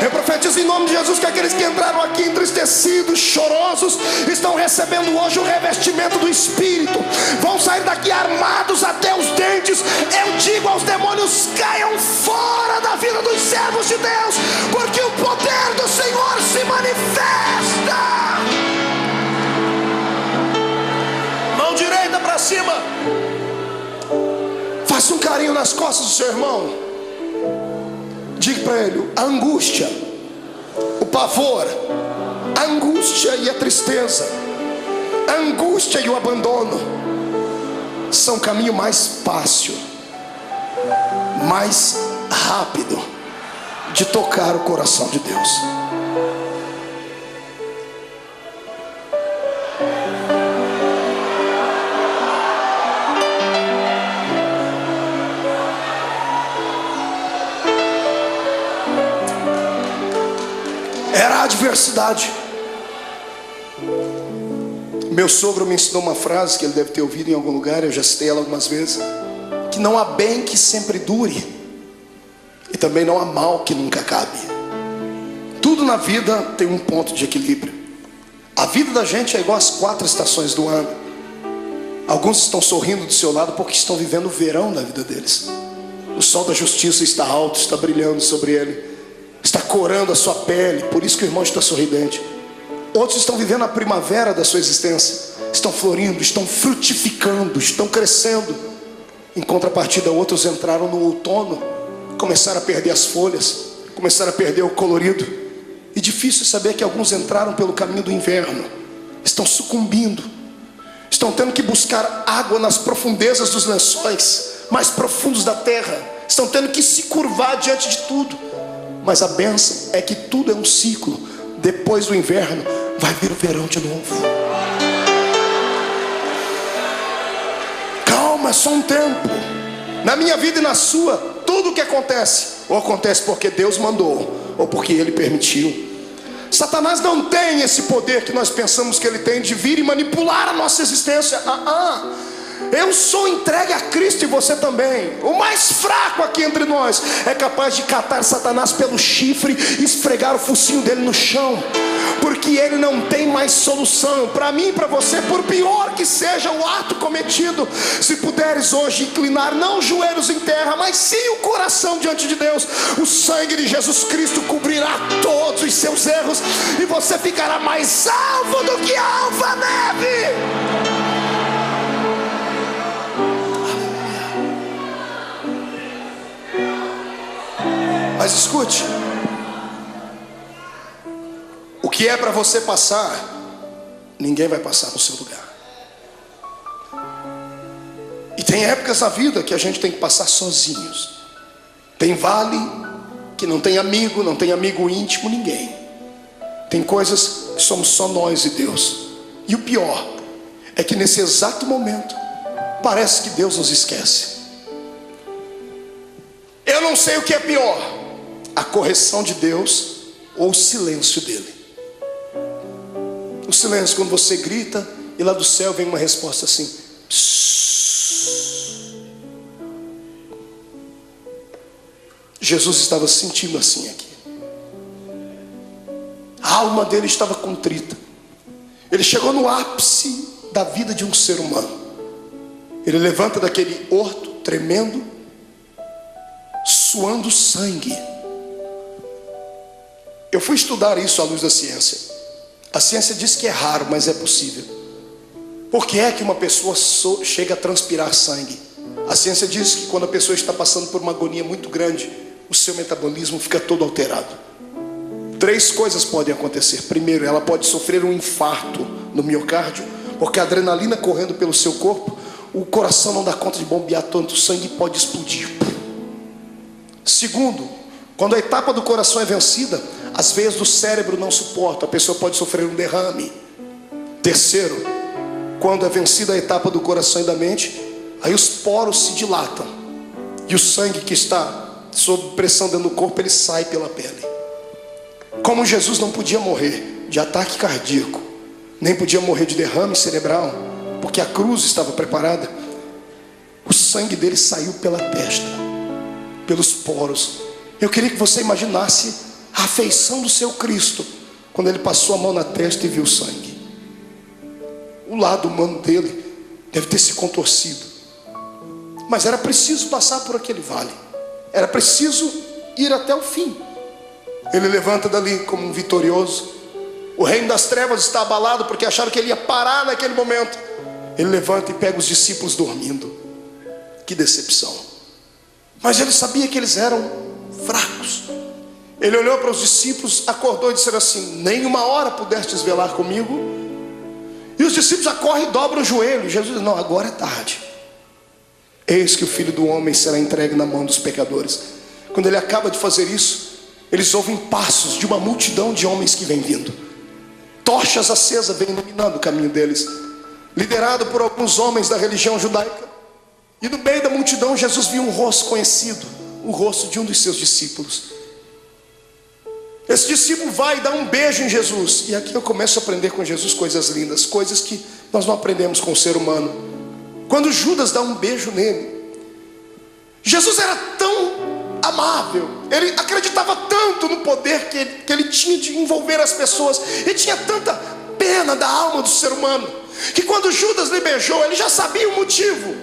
Eu profetizo em nome de Jesus que aqueles que entraram aqui entristecidos, chorosos, estão recebendo hoje o revestimento do Espírito. Vão sair daqui armados até os dentes. Eu digo aos demônios: caiam fora da vida dos servos de Deus, porque o poder do Senhor se manifesta. Mão direita para cima. Faça um carinho nas costas do seu irmão. Diga para ele: a angústia, o pavor, a angústia e a tristeza, a angústia e o abandono são o caminho mais fácil, mais rápido de tocar o coração de Deus. Era a adversidade. Meu sogro me ensinou uma frase que ele deve ter ouvido em algum lugar, eu já citei ela algumas vezes: que não há bem que sempre dure, e também não há mal que nunca acabe. Tudo na vida tem um ponto de equilíbrio. A vida da gente é igual às 4 estações do ano. Alguns estão sorrindo do seu lado porque estão vivendo o verão da vida deles. O sol da justiça está alto, está brilhando sobre ele, está corando a sua pele, por isso que o irmão está sorridente. Outros estão vivendo a primavera da sua existência, estão florindo, estão frutificando, estão crescendo. Em contrapartida, outros entraram no outono, começaram a perder as folhas, começaram a perder o colorido. E difícil saber que alguns entraram pelo caminho do inverno, estão sucumbindo, estão tendo que buscar água nas profundezas dos lençóis mais profundos da terra, estão tendo que se curvar diante de tudo. Mas a bênção é que tudo é um ciclo. Depois do inverno vai vir o verão de novo. Calma, é só um tempo. Na minha vida e na sua, tudo o que acontece, ou acontece porque Deus mandou, ou porque Ele permitiu. Satanás não tem esse poder que nós pensamos que ele tem, de vir e manipular a nossa existência. Eu sou entregue a Cristo e você também. O mais fraco aqui entre nós é capaz de catar Satanás pelo chifre e esfregar o focinho dele no chão, porque ele não tem mais solução. Para mim e para você, por pior que seja o ato cometido, se puderes hoje inclinar não os joelhos em terra, mas sim o coração diante de Deus, o sangue de Jesus Cristo cobrirá todos os seus erros e você ficará mais salvo do que a alva-neve. Mas escute, o que é para você passar, ninguém vai passar no seu lugar. E tem épocas na vida que a gente tem que passar sozinhos. Tem vale que não tem amigo íntimo, ninguém. Tem coisas que somos só nós e Deus. E o pior é que nesse exato momento parece que Deus nos esquece. Eu não sei o que é pior, a correção de Deus ou o silêncio dele. O silêncio, quando você grita e lá do céu vem uma resposta assim: psss. Jesus estava sentindo assim aqui. A alma dele estava contrita. Ele chegou no ápice da vida de um ser humano. Ele levanta daquele horto tremendo, suando sangue. Eu fui estudar isso à luz da ciência. A ciência diz que é raro, mas é possível. Por que é que uma pessoa chega a transpirar sangue? A ciência diz que quando a pessoa está passando por uma agonia muito grande, o seu metabolismo fica todo alterado. 3 coisas podem acontecer. Primeiro, ela pode sofrer um infarto no miocárdio, porque a adrenalina correndo pelo seu corpo, o coração não dá conta de bombear tanto sangue e pode explodir. Segundo, quando a etapa do coração é vencida, as veias do cérebro não suportam, a pessoa pode sofrer um derrame. Terceiro, quando é vencida a etapa do coração e da mente, aí os poros se dilatam e o sangue que está sob pressão dentro do corpo, ele sai pela pele. Como Jesus não podia morrer de ataque cardíaco, nem podia morrer de derrame cerebral, porque a cruz estava preparada, o sangue dele saiu pela testa, pelos poros. Eu queria que você imaginasse a afeição do seu Cristo quando ele passou a mão na testa e viu o sangue. O lado humano dele deve ter se contorcido, mas era preciso passar por aquele vale, era preciso ir até o fim. Ele levanta dali como um vitorioso. O reino das trevas está abalado porque acharam que ele ia parar naquele momento. Ele levanta e pega os discípulos dormindo. Que decepção. Mas ele sabia que eles eram fracos. Ele olhou para os discípulos, acordou e disse assim: nem uma hora pudestes velar comigo? E os discípulos já correm e dobram o joelho. Jesus diz: não, agora é tarde. Eis que o Filho do Homem será entregue na mão dos pecadores. Quando ele acaba de fazer isso, eles ouvem passos de uma multidão de homens que vem vindo. Tochas acesas vêm iluminando o caminho deles, liderado por alguns homens da religião judaica. E no meio da multidão Jesus viu um rosto conhecido, o rosto de um dos seus discípulos. Esse discípulo vai dar um beijo em Jesus. E aqui eu começo a aprender com Jesus coisas lindas, coisas que nós não aprendemos com o ser humano. Quando Judas dá um beijo nele, Jesus era tão amável, ele acreditava tanto no poder que ele tinha de envolver as pessoas, ele tinha tanta pena da alma do ser humano, que quando Judas lhe beijou, ele já sabia o motivo.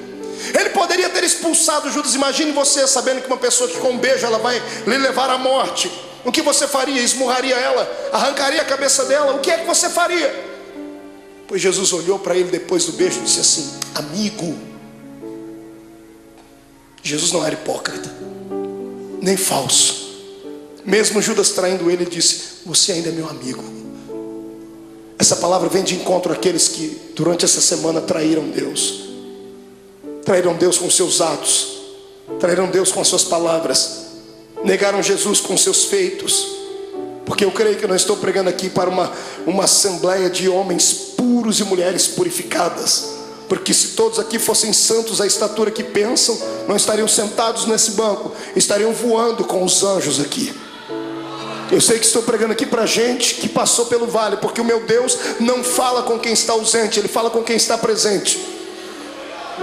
Ele poderia ter expulsado Judas. Imagine você sabendo que uma pessoa que com um beijo ela vai lhe levar à morte. O que você faria? Esmurraria ela? Arrancaria a cabeça dela? O que é que você faria? Pois Jesus olhou para ele depois do beijo e disse assim: amigo. Jesus não era hipócrita, nem falso. Mesmo Judas traindo ele, disse: você ainda é meu amigo. Essa palavra vem de encontro àqueles que durante essa semana traíram Deus. Traíram Deus com seus atos, traíram Deus com as suas palavras, negaram Jesus com seus feitos. Porque eu creio que eu não estou pregando aqui para uma assembleia de homens puros e mulheres purificadas, porque se todos aqui fossem santos à estatura que pensam, não estariam sentados nesse banco, estariam voando com os anjos aqui. Eu sei que estou pregando aqui para gente que passou pelo vale, porque o meu Deus não fala com quem está ausente, Ele fala com quem está presente.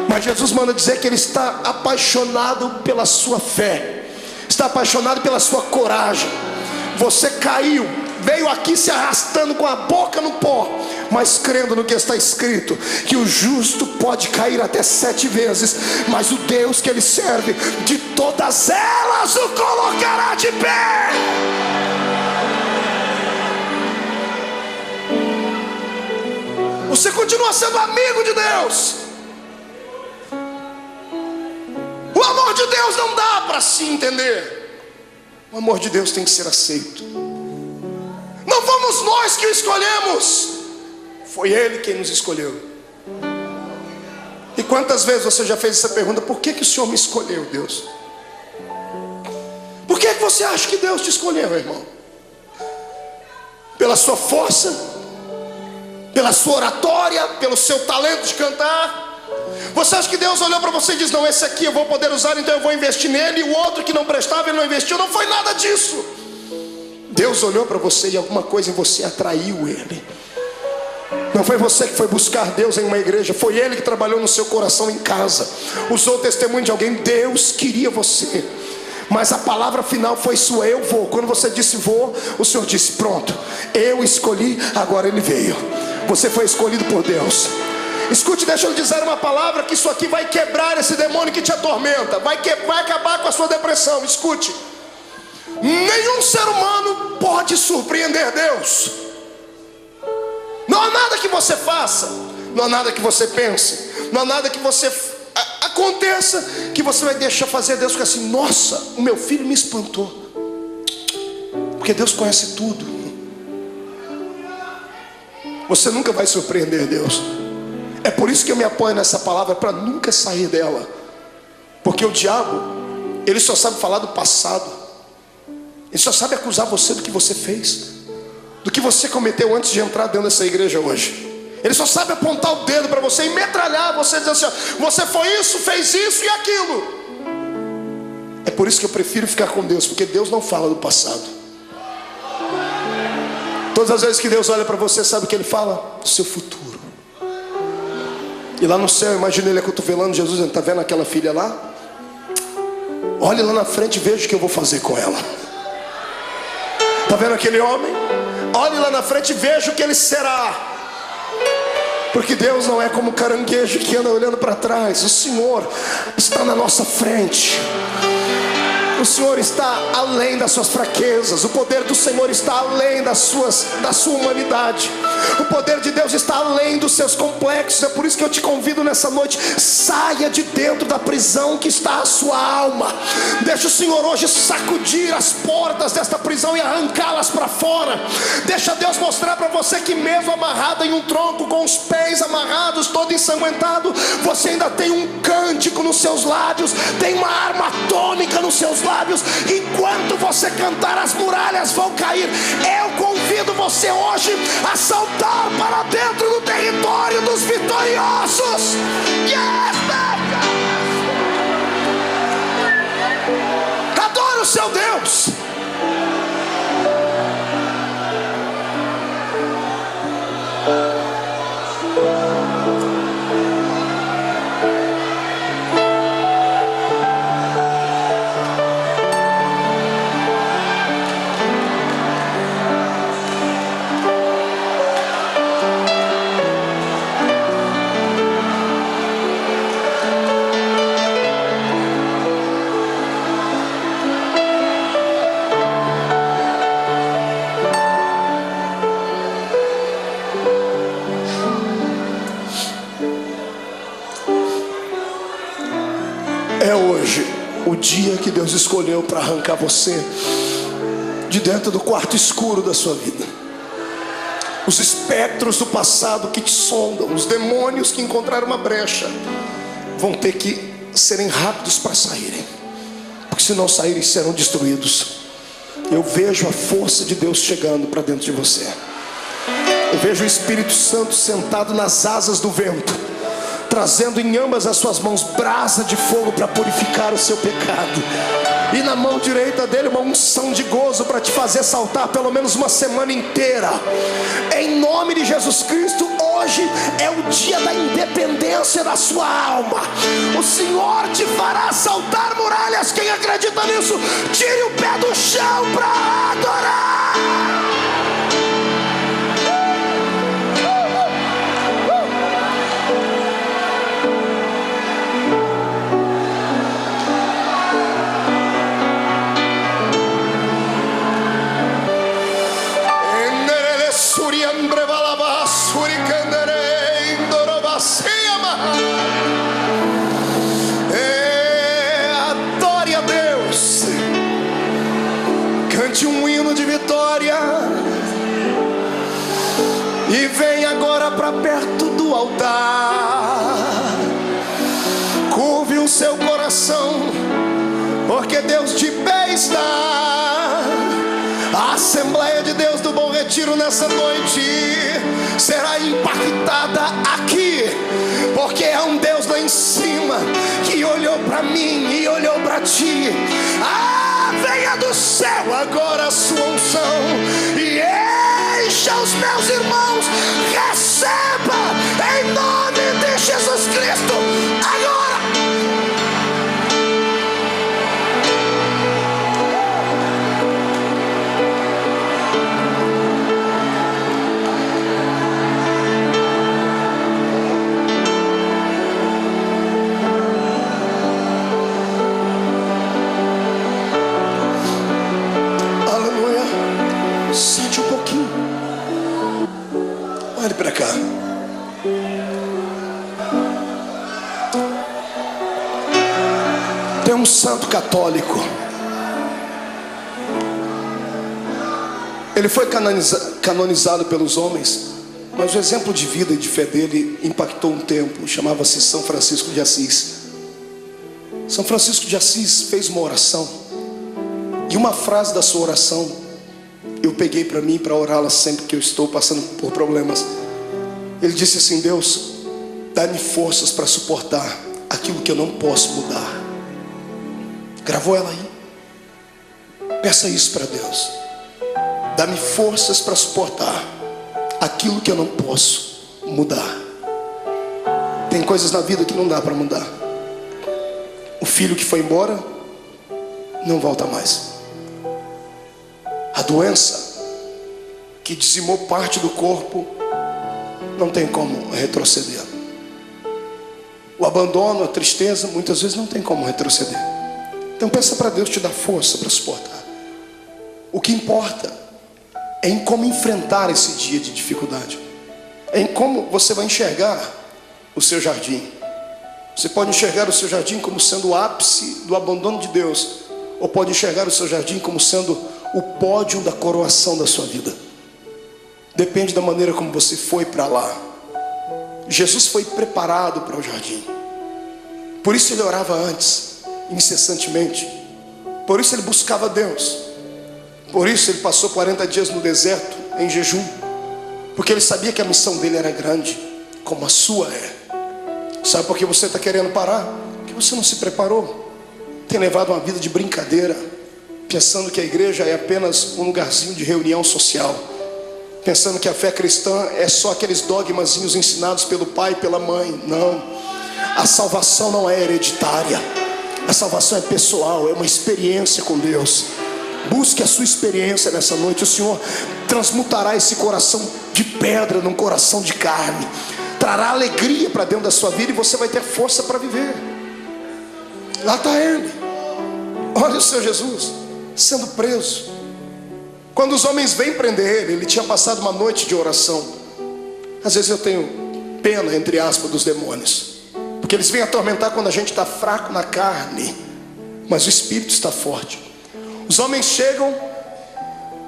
Mas Jesus manda dizer que Ele está apaixonado pela sua fé, está apaixonado pela sua coragem. Você caiu, veio aqui se arrastando com a boca no pó, mas crendo no que está escrito, que o justo pode cair até 7 vezes, mas o Deus que ele serve, de todas elas o colocará de pé. Você continua sendo amigo de Deus. O amor de Deus não dá para se entender. O amor de Deus tem que ser aceito. Não fomos nós que o escolhemos, foi Ele quem nos escolheu. E quantas vezes você já fez essa pergunta: por que o Senhor me escolheu, Deus? Por que você acha que Deus te escolheu, irmão? Pela sua força? Pela sua oratória? Pelo seu talento de cantar? Você acha que Deus olhou para você e disse: não, esse aqui eu vou poder usar, então eu vou investir nele, e o outro que não prestava ele não investiu? Não foi nada disso. Deus olhou para você e alguma coisa em você atraiu Ele. Não foi você que foi buscar Deus em uma igreja, foi Ele que trabalhou no seu coração em casa, usou o testemunho de alguém. Deus queria você, mas a palavra final foi sua: eu vou. Quando você disse vou, o Senhor disse: pronto, eu escolhi, agora Ele veio. Você foi escolhido por Deus. Escute, deixa eu lhe dizer uma palavra, que isso aqui vai quebrar esse demônio que te atormenta, vai acabar com a sua depressão. Escute: nenhum ser humano pode surpreender Deus. Não há nada que você faça, não há nada que você pense, não há nada que você aconteça que você vai deixar fazer Deus ficar assim: nossa, o meu filho me espantou. Porque Deus conhece tudo. Você nunca vai surpreender Deus. É por isso que eu me apoio nessa palavra, para nunca sair dela. Porque o diabo, ele só sabe falar do passado. Ele só sabe acusar você do que você fez, do que você cometeu antes de entrar dentro dessa igreja hoje. Ele só sabe apontar o dedo para você e metralhar você, dizendo assim: você foi isso, fez isso e aquilo. É por isso que eu prefiro ficar com Deus, porque Deus não fala do passado. Todas as vezes que Deus olha para você, sabe o que Ele fala? Do seu futuro. E lá no céu, imagina Ele acotovelando Jesus, dizendo: está vendo aquela filha lá? Olhe lá na frente e veja o que eu vou fazer com ela. Está vendo aquele homem? Olhe lá na frente e veja o que ele será. Porque Deus não é como caranguejo que anda olhando para trás. O Senhor está na nossa frente. O Senhor está além das suas fraquezas. O poder do Senhor está além da sua humanidade. O poder de Deus está além dos seus complexos. É por isso que eu te convido nessa noite: saia de dentro da prisão que está a sua alma. Deixa o Senhor hoje sacudir as portas desta prisão e arrancá-las para fora. Deixa Deus mostrar para você que mesmo amarrado em um tronco, com os pés amarrados, todo ensanguentado, você ainda tem um cântico nos seus lábios, tem uma arma atômica nos seus lábios. Enquanto você cantar, as muralhas vão cair. Eu convido você hoje a saltar para dentro do território dos vitoriosos. Yes, adora o seu Deus. É hoje o dia que Deus escolheu para arrancar você de dentro do quarto escuro da sua vida. Os espectros do passado que te sondam, os demônios que encontraram uma brecha, vão ter que serem rápidos para saírem, porque se não saírem serão destruídos. Eu vejo a força de Deus chegando para dentro de você. Eu vejo o Espírito Santo sentado nas asas do vento, trazendo em ambas as suas mãos brasa de fogo para purificar o seu pecado. E na mão direita dele uma unção de gozo para te fazer saltar pelo menos uma semana inteira. Em nome de Jesus Cristo, hoje é o dia da independência da sua alma. O Senhor te fará saltar muralhas. Quem acredita nisso, tire o pé do chão para adorar. Adore a Deus, cante um hino de vitória e vem agora para perto do altar. Curve o seu coração, porque Deus de pé está. A Assembleia de Deus do Bom Retiro nessa noite será impactada aqui, porque é um Deus lá em cima que olhou para mim e olhou para ti. Venha do céu agora a sua unção e encha os meus irmãos. Receba em nome de Jesus Cristo agora. Sente um pouquinho. Olhe para cá. Tem um santo católico. Ele foi canonizado pelos homens, mas o exemplo de vida e de fé dele impactou um tempo. Chamava-se São Francisco de Assis. São Francisco de Assis fez uma oração, e uma frase da sua oração eu peguei para mim, para orá-la sempre que eu estou passando por problemas. Ele disse assim: Deus, dá-me forças para suportar aquilo que eu não posso mudar. Gravou ela aí? Peça isso para Deus. Dá-me forças para suportar aquilo que eu não posso mudar. Tem coisas na vida que não dá para mudar. O filho que foi embora não volta mais. A doença que dizimou parte do corpo não tem como retroceder. O abandono, a tristeza, muitas vezes não tem como retroceder. Então peça para Deus te dar força para suportar. O que importa é em como enfrentar esse dia de dificuldade. É em como você vai enxergar o seu jardim. Você pode enxergar o seu jardim como sendo o ápice do abandono de Deus, ou pode enxergar o seu jardim como sendo o pódio da coroação da sua vida. Depende da maneira como você foi para lá. Jesus foi preparado para o jardim. Por isso ele orava antes, incessantemente. Por isso ele buscava Deus. Por isso ele passou 40 dias no deserto em jejum, porque ele sabia que a missão dele era grande, como a sua é. Sabe por que você está querendo parar? Porque você não se preparou. Tem levado uma vida de brincadeira, pensando que a igreja é apenas um lugarzinho de reunião social, pensando que a fé cristã é só aqueles dogmazinhos ensinados pelo pai e pela mãe. Não, a salvação não é hereditária. A salvação é pessoal, é uma experiência com Deus. Busque a sua experiência nessa noite. O Senhor transmutará esse coração de pedra num coração de carne, trará alegria para dentro da sua vida, e você vai ter força para viver. Lá está Ele. Olha o seu Jesus sendo preso. Quando os homens vêm prender ele tinha passado uma noite de oração. Às vezes eu tenho pena, entre aspas, dos demônios, porque eles vêm atormentar quando a gente está fraco na carne, mas o espírito está forte. Os homens chegam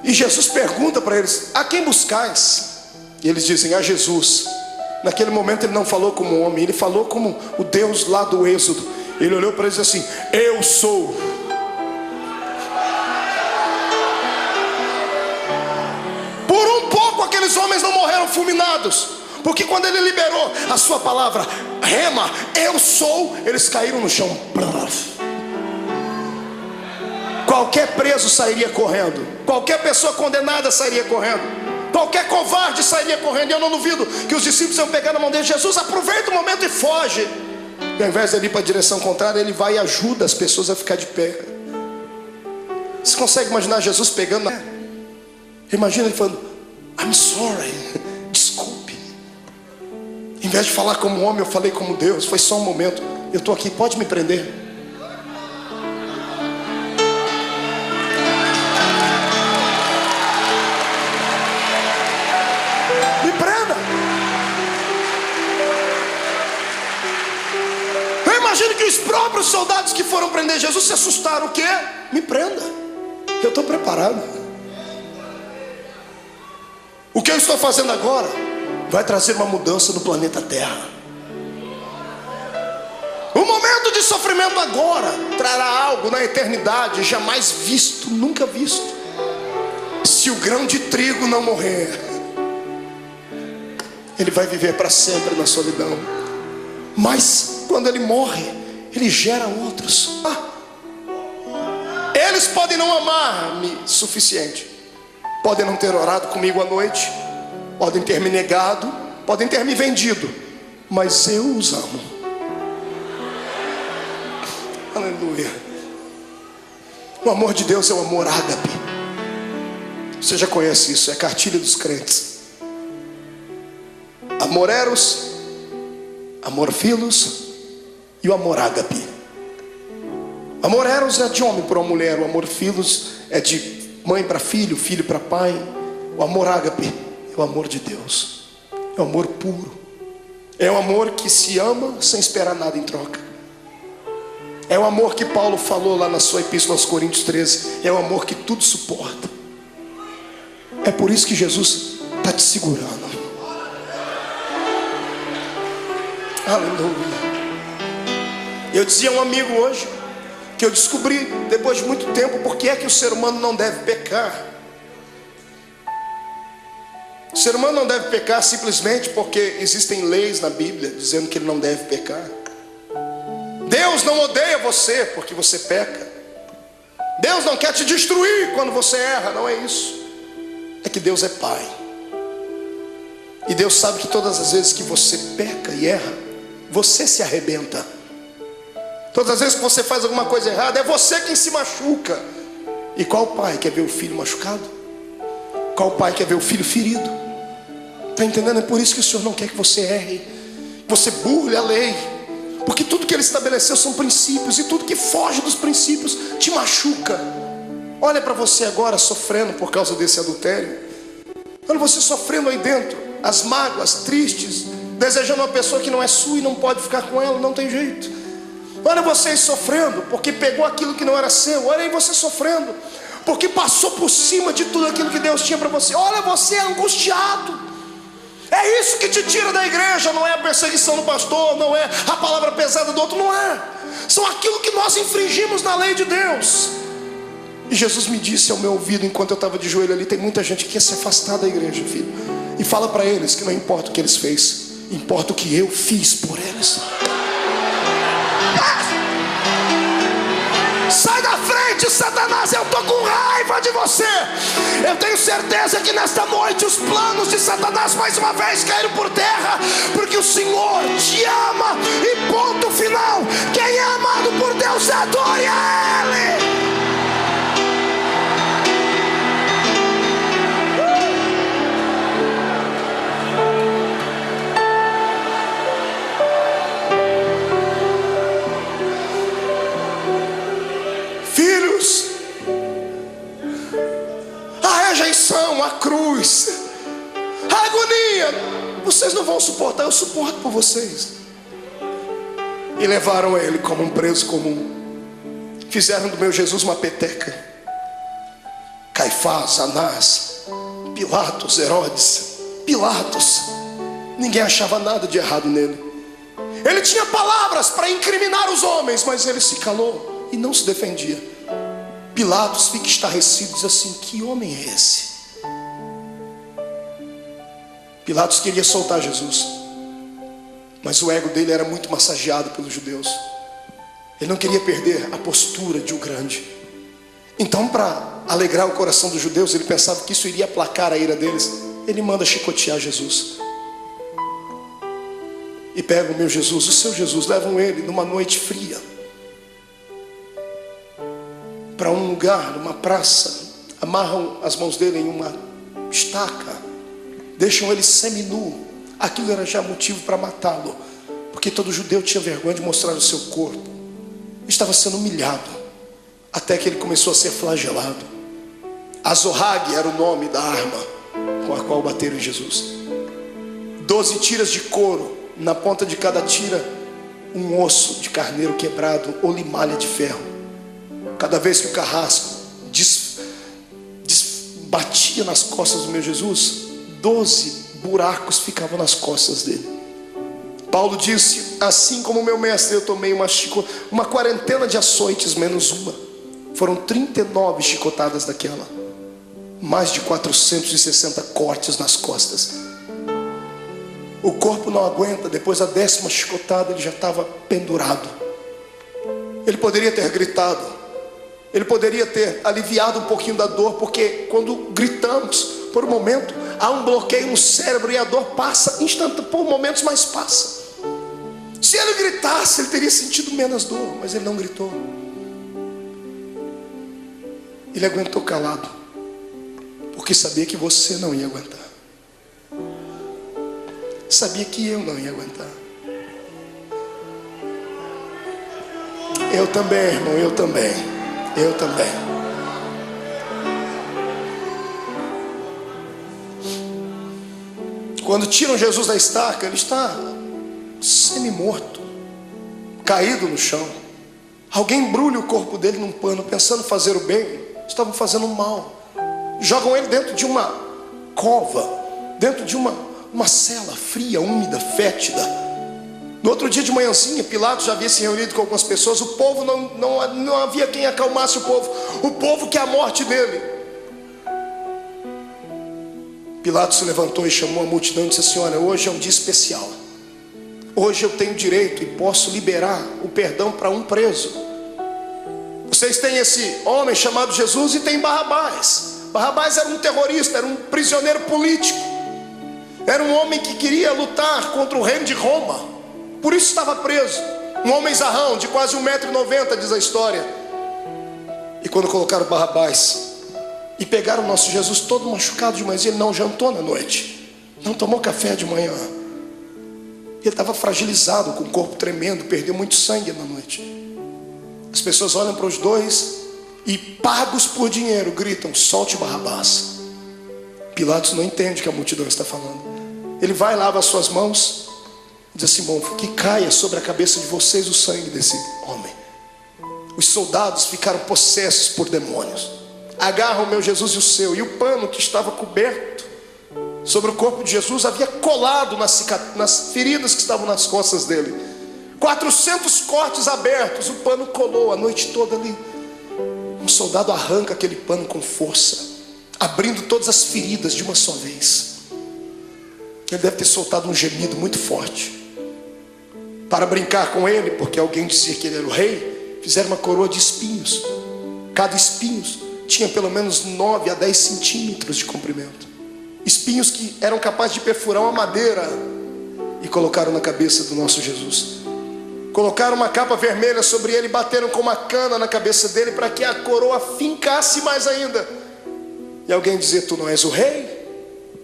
e Jesus pergunta para eles: a quem buscais? E eles dizem: a Jesus. Naquele momento ele não falou como homem, ele falou como o Deus lá do Êxodo. Ele olhou para eles assim: eu sou. Por um pouco aqueles homens não morreram fulminados, porque quando ele liberou a sua palavra, rema, eu sou, eles caíram no chão. qualquer preso sairia correndo, qualquer pessoa condenada sairia correndo, qualquer covarde sairia correndo. E eu não duvido que os discípulos iam pegar na mão dele: Jesus, aproveita o momento e foge. E ao invés de ele ir para a direção contrária, ele vai e ajuda as pessoas a ficar de pé. Você consegue imaginar Jesus pegando Imagina ele falando: I'm sorry, desculpe. Em vez de falar como homem, eu falei como Deus. Foi só um momento, eu estou aqui, pode me prender. Me prenda. Eu imagino que os próprios soldados que foram prender Jesus se assustaram. O quê? Me prenda, eu estou preparado. O que eu estou fazendo agora vai trazer uma mudança no planeta Terra. O momento de sofrimento agora trará algo na eternidade jamais visto, nunca visto. Se o grão de trigo não morrer, ele vai viver para sempre na solidão. Mas quando ele morre, ele gera outros. Eles podem não amar-me suficiente, podem não ter orado comigo à noite, podem ter me negado, podem ter me vendido, mas eu os amo. Aleluia. O amor de Deus é o amor ágape. Você já conhece isso, é a cartilha dos crentes. Amor eros, amor filos e o amor ágape. Amor eros é de homem para uma mulher, o amor filos é de mãe para filho, filho para pai. O amor ágape é o amor de Deus, é o amor puro, é o amor que se ama sem esperar nada em troca. É o amor que Paulo falou lá na sua epístola aos Coríntios 13. É o amor que tudo suporta. É por isso que Jesus está te segurando. Aleluia. Eu dizia a um amigo hoje que eu descobri depois de muito tempo por que é que o ser humano não deve pecar. O ser humano não deve pecar simplesmente porque existem leis na Bíblia dizendo que ele não deve pecar. Deus não odeia você porque você peca. Deus não quer te destruir quando você erra, não é isso. É que Deus é Pai. E Deus sabe que todas as vezes que você peca e erra, você se arrebenta. Todas as vezes que você faz alguma coisa errada, é você quem se machuca. E qual pai quer ver o filho machucado? Qual pai quer ver o filho ferido? Está entendendo? É por isso que o Senhor não quer que você erre, que você burle a lei. Porque tudo que Ele estabeleceu são princípios, e tudo que foge dos princípios te machuca. Olha para você agora sofrendo por causa desse adultério. Olha você sofrendo aí dentro, as mágoas, tristes, desejando uma pessoa que não é sua e não pode ficar com ela, não tem jeito. Olha vocês sofrendo porque pegou aquilo que não era seu. Olha aí você sofrendo porque passou por cima de tudo aquilo que Deus tinha para você. Olha você angustiado. É isso que te tira da igreja. Não é a perseguição do pastor, não é a palavra pesada do outro, não é. São aquilo que nós infringimos na lei de Deus. E Jesus me disse ao meu ouvido enquanto eu estava de joelho ali: tem muita gente que quer se afastar da igreja, filho. E fala para eles que não importa o que eles fez, importa o que eu fiz por eles. Sai da frente, Satanás, eu estou com raiva de você. Eu tenho certeza que nesta noite os planos de Satanás mais uma vez caíram por terra, porque o Senhor te ama e ponto final. Quem é amado por Deus adore a Ele. A rejeição, a cruz, a agonia, vocês não vão suportar, eu suporto por vocês. E levaram ele como um preso comum. Fizeram do meu Jesus uma peteca. Caifás, Anás, Pilatos, Herodes, Pilatos. Ninguém achava nada de errado nele. Ele tinha palavras para incriminar os homens, mas ele se calou e não se defendia. Pilatos fica estarrecido e diz assim: que homem é esse? Pilatos queria soltar Jesus, mas o ego dele era muito massageado pelos judeus. Ele não queria perder a postura de um grande. Então, para alegrar o coração dos judeus, ele pensava que isso iria aplacar a ira deles. Ele manda chicotear Jesus. E pegam o meu Jesus, o seu Jesus, levam ele numa noite fria para um lugar, numa praça, amarram as mãos dele em uma estaca, deixam ele seminu. Aquilo era já motivo para matá-lo, porque todo judeu tinha vergonha de mostrar o seu corpo. Estava sendo humilhado, até que ele começou a ser flagelado. Azorrague era o nome da arma com a qual bateram em Jesus. 12 tiras de couro, na ponta de cada tira um osso de carneiro quebrado ou limalha de ferro. Cada vez que o carrasco batia nas costas do meu Jesus, 12 buracos ficavam nas costas dele. Paulo disse: assim como meu mestre, eu tomei uma quarentena de açoites menos uma. Foram 39 chicotadas daquela, mais de 460 cortes nas costas. O corpo não aguenta. Depois da 10ª chicotada, ele já estava pendurado. Ele poderia ter gritado, ele poderia ter aliviado um pouquinho da dor, porque quando gritamos, por um momento, há um bloqueio no cérebro e a dor passa instantâneo, por momentos, mas passa. Se ele gritasse, ele teria sentido menos dor, mas ele não gritou. Ele aguentou calado, porque sabia que você não ia aguentar. Sabia que eu não ia aguentar. Eu também, irmão, eu também. Quando tiram Jesus da estaca, ele está semi-morto, caído no chão. Alguém embrulha o corpo dele num pano, pensando fazer o bem, estavam fazendo o mal. Jogam ele dentro de uma cova, dentro de uma cela fria, úmida, fétida. No outro dia de manhãzinha, Pilatos já havia se reunido com algumas pessoas. O povo não havia quem acalmasse o povo. O povo quer a morte dele. Pilatos se levantou e chamou a multidão e disse assim: olha, hoje é um dia especial. Hoje eu tenho direito e posso liberar o perdão para um preso. Vocês têm esse homem chamado Jesus e tem Barrabás. Barrabás era um terrorista, era um prisioneiro político. Era um homem que queria lutar contra o reino de Roma, por isso estava preso. Um homem zarrão, de quase 1,90 m, diz a história. E quando colocaram Barrabás e pegaram o nosso Jesus todo machucado de manhã, ele não jantou na noite, não tomou café de manhã. Ele estava fragilizado, com o corpo tremendo, perdeu muito sangue na noite. As pessoas olham para os dois e, pagos por dinheiro, gritam: solte Barrabás. Pilatos não entende o que a multidão está falando. Ele vai, lava as suas mãos, diz assim: bom, que caia sobre a cabeça de vocês o sangue desse homem. Os soldados ficaram possessos por demônios. Agarram o meu Jesus e o seu, e o pano que estava coberto sobre o corpo de Jesus havia colado nas feridas que estavam nas costas dele. 400 cortes abertos, o pano colou a noite toda ali. Um soldado arranca aquele pano com força, abrindo todas as feridas de uma só vez. Ele deve ter soltado um gemido muito forte. Para brincar com ele, porque alguém dizia que ele era o rei, fizeram uma coroa de espinhos. Cada espinho tinha pelo menos 9 a 10 centímetros de comprimento. Espinhos que eram capazes de perfurar uma madeira. E colocaram na cabeça do nosso Jesus. Colocaram uma capa vermelha sobre ele, bateram com uma cana na cabeça dele, para que a coroa fincasse mais ainda. E alguém dizia: tu não és o rei?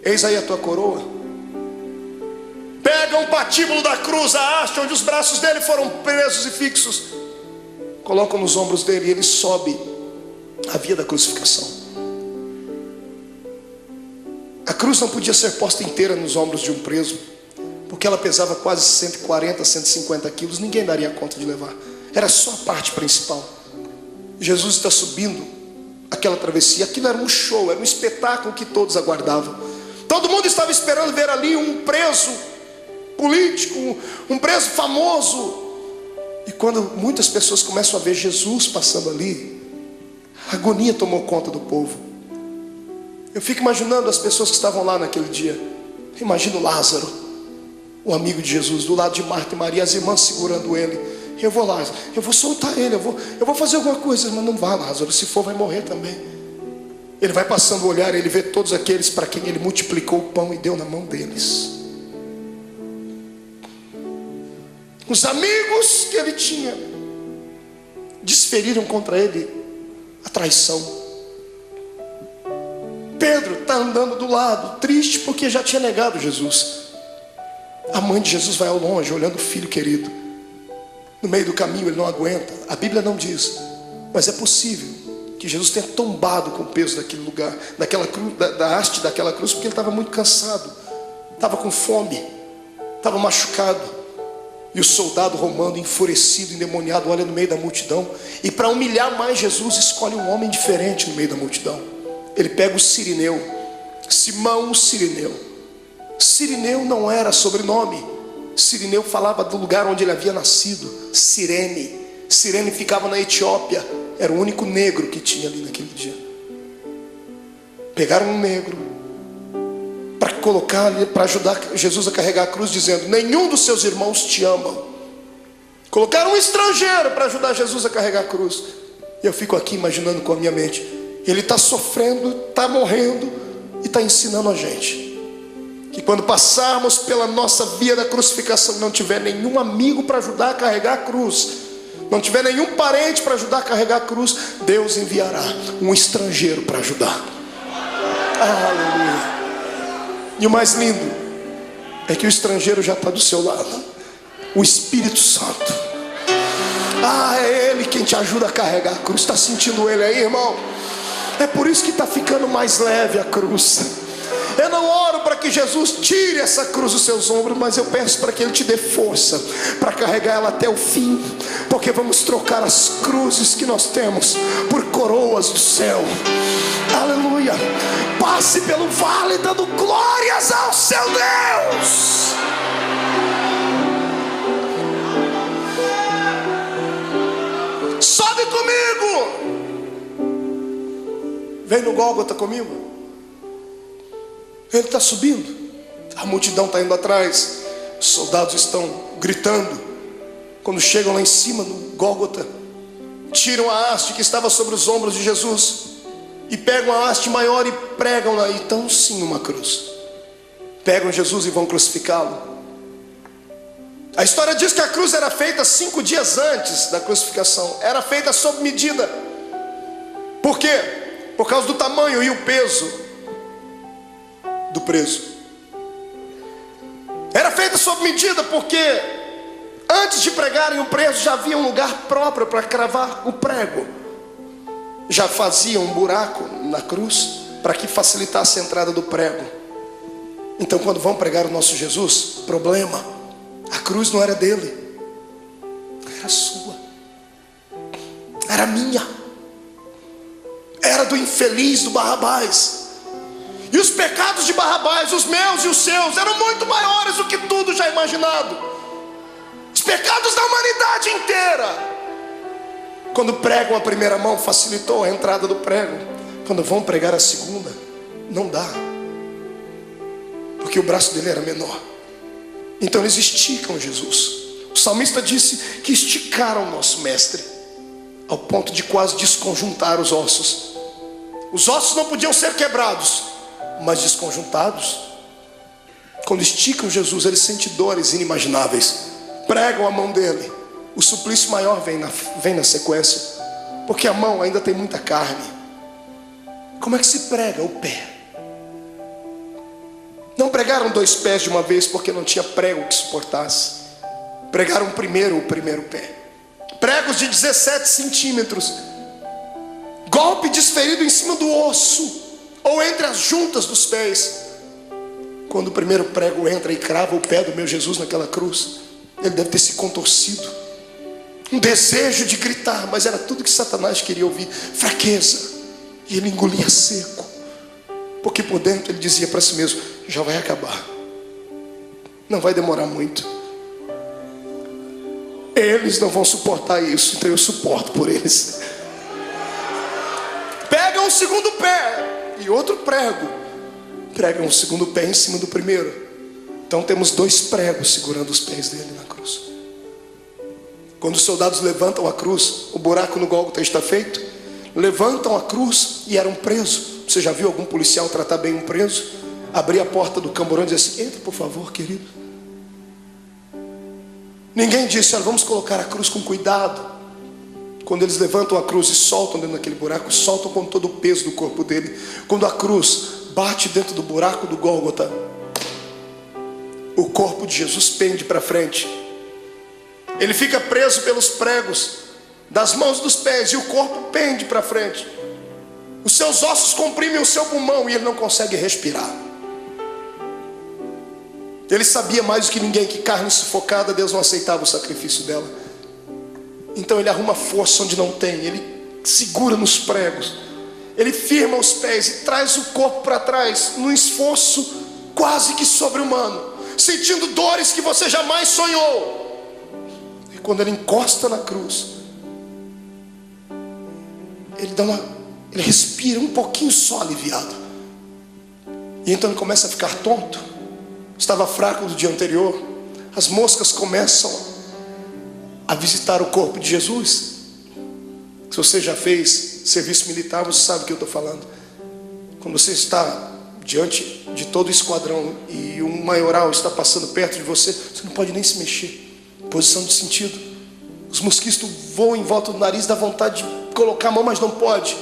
Eis aí a tua coroa. Pegam o patíbulo da cruz, a haste onde os braços dele foram presos e fixos, colocam nos ombros dele, e ele sobe a via da crucificação. A cruz não podia ser posta inteira nos ombros de um preso, porque ela pesava quase 140, 150 quilos. Ninguém daria conta de levar. Era só a parte principal. Jesus está subindo aquela travessia. Aquilo era um show, era um espetáculo que todos aguardavam. Todo mundo estava esperando ver ali um preso político, um preso famoso. E quando muitas pessoas começam a ver Jesus passando ali, a agonia tomou conta do povo. Eu fico imaginando as pessoas que estavam lá naquele dia. Imagino Lázaro, o amigo de Jesus, do lado de Marta e Maria, as irmãs segurando ele. eu vou lá, eu vou soltar ele, eu vou fazer alguma coisa. Mas não vá, Lázaro, se for vai morrer também. Ele vai passando o olhar, ele vê todos aqueles para quem ele multiplicou o pão e deu na mão deles. Os amigos que ele tinha desferiram contra ele a traição. Pedro está andando do lado, triste porque já tinha negado Jesus. A mãe de Jesus vai ao longe, olhando o filho querido. No meio do caminho ele não aguenta. A Bíblia não diz, mas é possível que Jesus tenha tombado com o peso daquele lugar, daquela cruz, da haste daquela cruz, porque ele estava muito cansado, estava com fome, estava machucado. E o soldado romano, enfurecido, endemoniado, olha no meio da multidão, e para humilhar mais Jesus, escolhe um homem diferente no meio da multidão. Ele pega o Cirineu, Simão o Cirineu. Cirineu não era sobrenome. Cirineu falava do lugar onde ele havia nascido, Cirene. Cirene ficava na Etiópia. Era o único negro que tinha ali naquele dia. Pegaram um negro para colocar ali, para ajudar Jesus a carregar a cruz, dizendo: nenhum dos seus irmãos te amam. Colocaram um estrangeiro para ajudar Jesus a carregar a cruz. E eu fico aqui imaginando com a minha mente, ele está sofrendo, está morrendo e está ensinando a gente que quando passarmos pela nossa via da crucificação, não tiver nenhum amigo para ajudar a carregar a cruz, não tiver nenhum parente para ajudar a carregar a cruz, Deus enviará um estrangeiro para ajudar. Aleluia. E o mais lindo é que o estrangeiro já está do seu lado, o Espírito Santo. É Ele quem te ajuda a carregar a cruz. Está sentindo Ele aí, irmão? É por isso que está ficando mais leve a cruz. Eu não oro para que Jesus tire essa cruz dos seus ombros, mas eu peço para que Ele te dê força para carregar ela até o fim, porque vamos trocar as cruzes que nós temos por coroas do céu. Aleluia. Passe pelo vale dando glórias ao seu Deus. Sobe comigo. Vem no Gólgota comigo. Ele está subindo, a multidão está indo atrás, os soldados estão gritando. Quando chegam lá em cima no Gólgota, tiram a haste que estava sobre os ombros de Jesus e pegam a haste maior e pregam lá, então sim uma cruz. Pegam Jesus e vão crucificá-lo. A história diz que a cruz era feita 5 dias antes da crucificação, era feita sob medida. Por quê? Por causa do tamanho e o peso do preso. Era feita sob medida porque antes de pregarem o preso já havia um lugar próprio para cravar o prego. Já faziam um buraco na cruz para que facilitasse a entrada do prego. Então quando vão pregar o nosso Jesus, problema, a cruz não era dele, era sua, era minha, era do infeliz, do Barrabás. E os pecados de Barrabás, os meus e os seus, eram muito maiores do que tudo já imaginado. Os pecados da humanidade inteira. Quando pregam a primeira mão, facilitou a entrada do prego. Quando vão pregar a segunda, não dá, porque o braço dele era menor. Então eles esticam Jesus. O salmista disse que esticaram o nosso mestre ao ponto de quase desconjuntar os ossos. Os ossos não podiam ser quebrados, mas desconjuntados. Quando esticam Jesus, ele sente dores inimagináveis. Pregam a mão dele, o suplício maior vem na sequência, porque a mão ainda tem muita carne. Como é que se prega o pé? Não pregaram 2 pés de uma vez porque não tinha prego que suportasse. Pregaram primeiro o primeiro pé, pregos de 17 centímetros, golpe desferido em cima do osso ou entre as juntas dos pés. Quando o primeiro prego entra e crava o pé do meu Jesus naquela cruz, ele deve ter se contorcido, um desejo de gritar, mas era tudo que Satanás queria ouvir, fraqueza. E ele engolia seco, porque por dentro ele dizia para si mesmo: já vai acabar, não vai demorar muito, eles não vão suportar isso, então eu suporto por eles. Pegam o segundo pé e outro prego, pregam o segundo pé em cima do primeiro. Então temos 2 pregos segurando os pés dele na cruz. Quando os soldados levantam a cruz, o buraco no Gólgota está feito. Levantam a cruz e eram presos. Você já viu algum policial tratar bem um preso? Abrir a porta do camburão e dizer assim: entra por favor, querido. Ninguém disse: olha, vamos colocar a cruz com cuidado. Quando eles levantam a cruz e soltam dentro daquele buraco, soltam com todo o peso do corpo dele. Quando a cruz bate dentro do buraco do Gólgota, o corpo de Jesus pende para frente. Ele fica preso pelos pregos das mãos e dos pés, e o corpo pende para frente. Os seus ossos comprimem o seu pulmão e ele não consegue respirar. Ele sabia mais do que ninguém que carne sufocada, Deus não aceitava o sacrifício dela. Então ele arruma força onde não tem. Ele segura nos pregos, ele firma os pés e traz o corpo para trás, num esforço quase que sobre-humano, sentindo dores que você jamais sonhou. E quando ele encosta na cruz, ele respira um pouquinho só aliviado. E então ele começa a ficar tonto. Estava fraco do dia anterior. As moscas começam a visitar o corpo de Jesus. Se você já fez serviço militar, você sabe o que eu estou falando. Quando você está diante de todo o esquadrão e um maioral está passando perto de você, você não pode nem se mexer. Posição de sentido. Os mosquitos voam em volta do nariz, dá vontade de colocar a mão, mas não pode.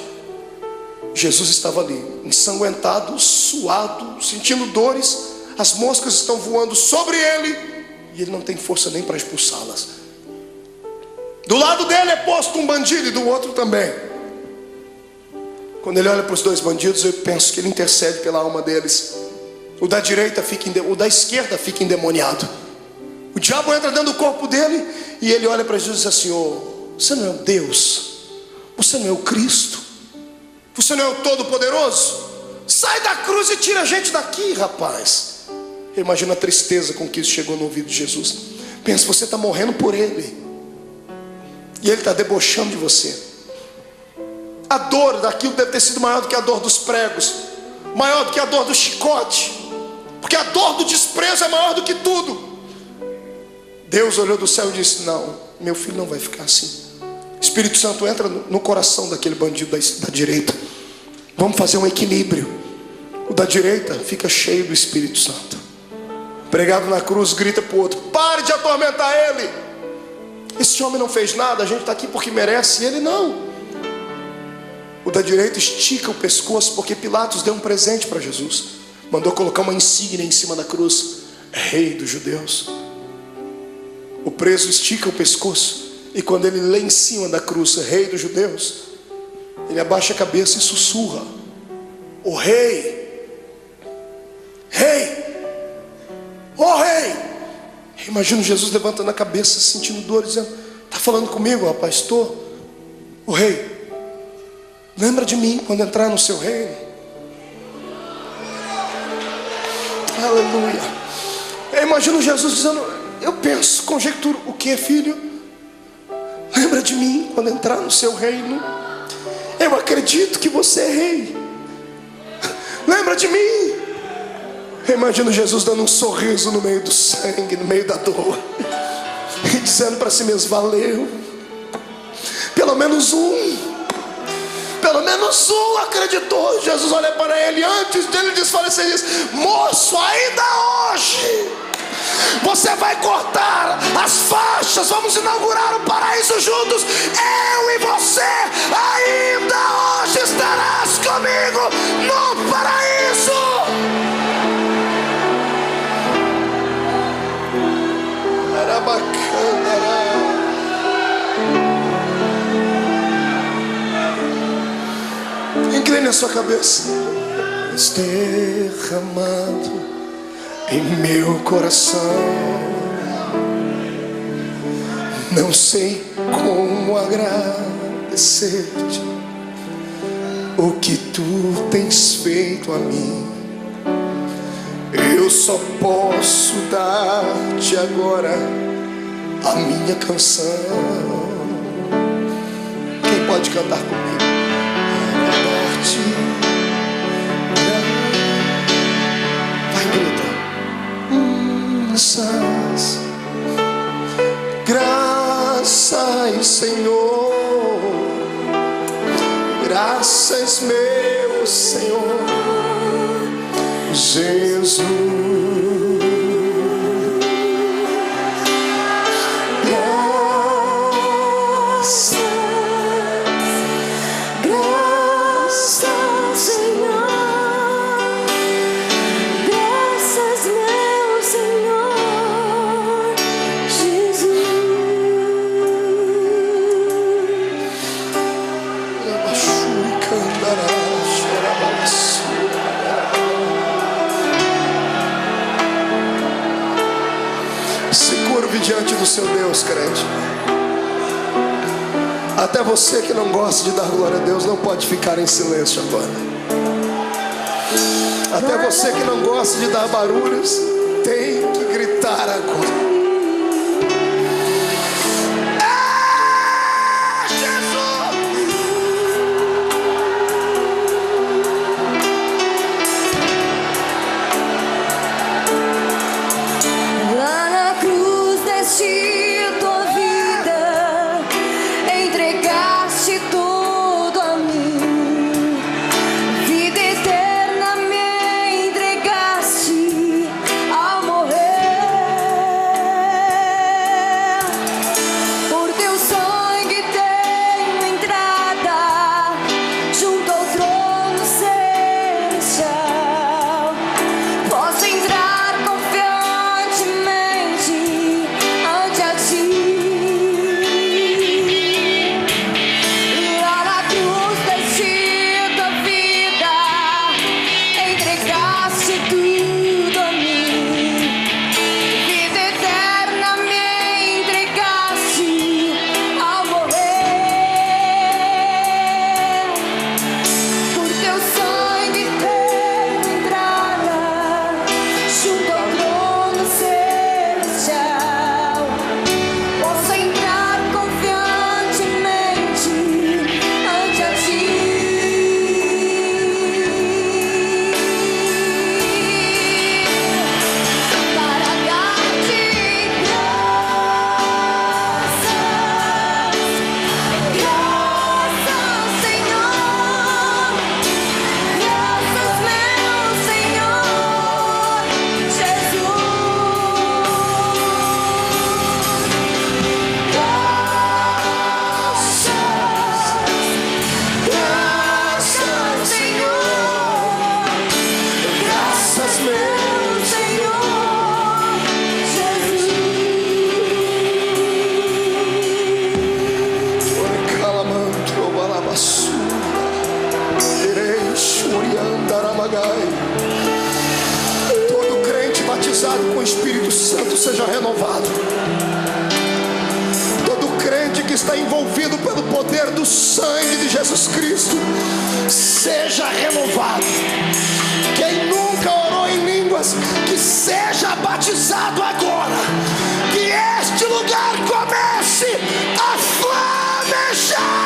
Jesus estava ali, ensanguentado, suado, sentindo dores. As moscas estão voando sobre ele e ele não tem força nem para expulsá-las. Do lado dele é posto um bandido e do outro também. Quando ele olha para os dois bandidos, eu penso que ele intercede pela alma deles. O da direita o da esquerda fica endemoniado. O diabo entra dentro do corpo dele e ele olha para Jesus e diz assim: oh, você não é o Deus, você não é o Cristo, você não é o Todo-Poderoso? Sai da cruz e tira a gente daqui, rapaz. Eu imagino a tristeza com que isso chegou no ouvido de Jesus. Pensa, você está morrendo por ele e ele está debochando de você. A dor daquilo deve ter sido maior do que a dor dos pregos, maior do que a dor do chicote, porque a dor do desprezo é maior do que tudo. Deus olhou do céu e disse: não, meu filho não vai ficar assim. Espírito Santo entra no coração daquele bandido da direita. Vamos fazer um equilíbrio. O da direita fica cheio do Espírito Santo. Pregado na cruz, grita para o outro: pare de atormentar ele. Esse homem não fez nada, a gente está aqui porque merece, ele não. O da direita estica o pescoço, porque Pilatos deu um presente para Jesus. Mandou colocar uma insígnia em cima da cruz: Rei dos Judeus. O preso estica o pescoço, e quando ele lê em cima da cruz Rei dos Judeus, ele abaixa a cabeça e sussurra: o rei, rei, o rei. Imagino Jesus levantando a cabeça, sentindo dor, dizendo: está falando comigo, rapaz? Estou. O rei, lembra de mim quando entrar no seu reino. Aleluia. Eu imagino Jesus dizendo, eu penso, conjecturo: o que, filho? Lembra de mim quando entrar no seu reino. Eu acredito que você é rei. Lembra de mim. Eu imagino Jesus dando um sorriso no meio do sangue, no meio da dor, e dizendo para si mesmo: valeu. Pelo menos um acreditou. Jesus olha para ele antes dele desfalecer e diz: moço, ainda hoje você vai cortar as faixas, vamos inaugurar o paraíso juntos. Eu e você, ainda hoje estarás comigo no paraíso. Era bacana. Incline a sua cabeça. Derramado em meu coração, não sei como agradecer-te o que tu tens feito a mim. Eu só posso dar-te agora a minha canção. Quem pode cantar comigo? Vai, grita. Graças Deus, Senhor Jesus. Diante do seu Deus, crente. Até você que não gosta de dar glória a Deus não pode ficar em silêncio agora. Até você que não gosta de dar barulhos tem que gritar agora. Todo crente batizado com o Espírito Santo seja renovado. Todo crente que está envolvido pelo poder do sangue de Jesus Cristo seja renovado. Quem nunca orou em línguas, que seja batizado agora. Que este lugar comece a flamejar.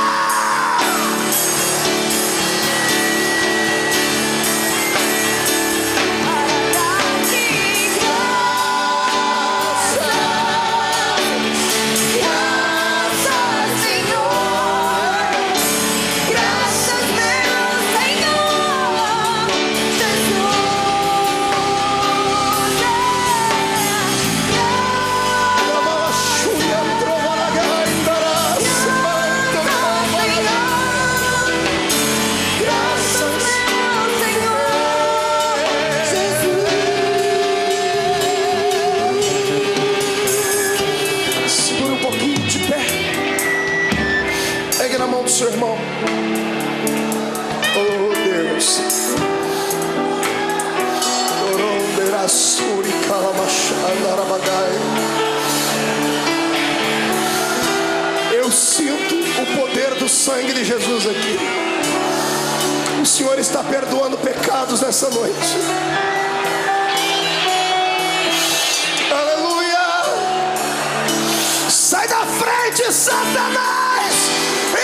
Seu irmão, oh Deus, eu sinto o poder do sangue de Jesus aqui. O Senhor está perdoando pecados nessa noite. Aleluia! Sai da frente, Satanás!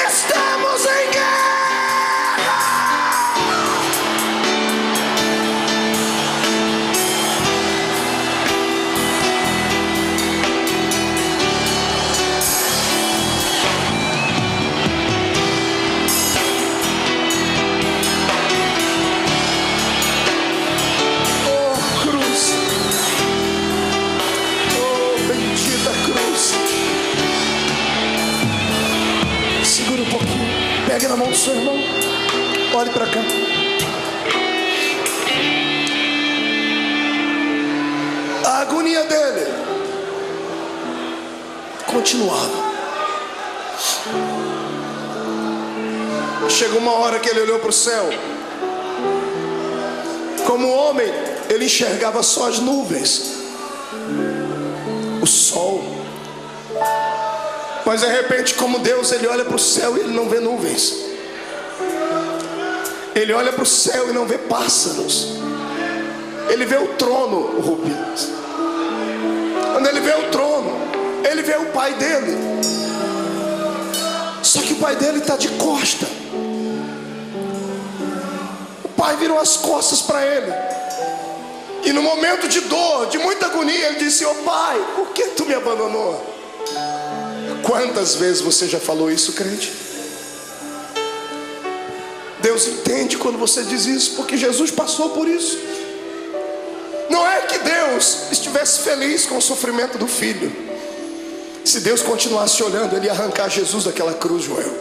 Estamos em guerra! seu irmão. Olhe para cá. A agonia dele continuava. Chegou uma hora que ele olhou para o céu. Como homem, ele enxergava só as nuvens, o sol. Mas de repente, como Deus, ele olha para o céu e ele não vê nuvens. Ele olha para o céu e não vê pássaros. Ele vê o trono, Rubens. Quando ele vê o trono, ele vê o pai dele. Só que o pai dele está de costa. O pai virou as costas para ele. E no momento de dor, de muita agonia, ele disse: "Ô pai, por que tu me abandonou?" Quantas vezes você já falou isso, crente? Deus entende quando você diz isso, porque Jesus passou por isso. Não é que Deus estivesse feliz com o sofrimento do filho. Se Deus continuasse olhando, ele ia arrancar Jesus daquela cruz, Joel.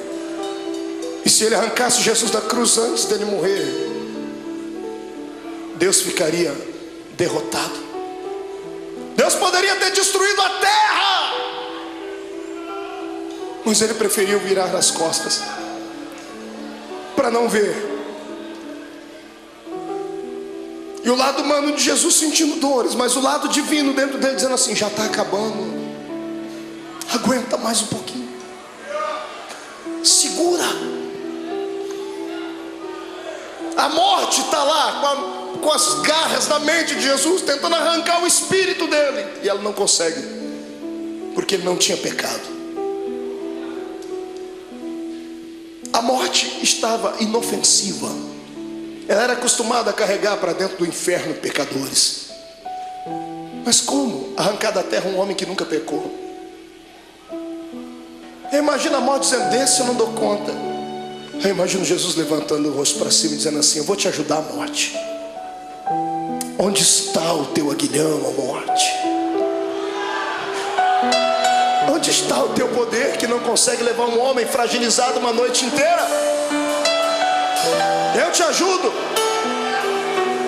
E se ele arrancasse Jesus da cruz antes dele morrer, Deus ficaria derrotado. Deus poderia ter destruído a terra, mas ele preferiu virar as costas para não ver. E o lado humano de Jesus sentindo dores, mas o lado divino dentro dele dizendo assim: já está acabando, aguenta mais um pouquinho, segura. A morte está lá com as garras da mente de Jesus, tentando arrancar o espírito dele, e ela não consegue, porque ele não tinha pecado. A morte estava inofensiva. Ela era acostumada a carregar para dentro do inferno pecadores. Mas como arrancar da terra um homem que nunca pecou? Eu imagino a morte dizendo: desse eu não dou conta. Eu imagino Jesus levantando o rosto para cima e dizendo assim: eu vou te ajudar, a morte. Onde está o teu aguilhão, a morte? Onde está o teu poder que não consegue levar um homem fragilizado uma noite inteira? Eu te ajudo.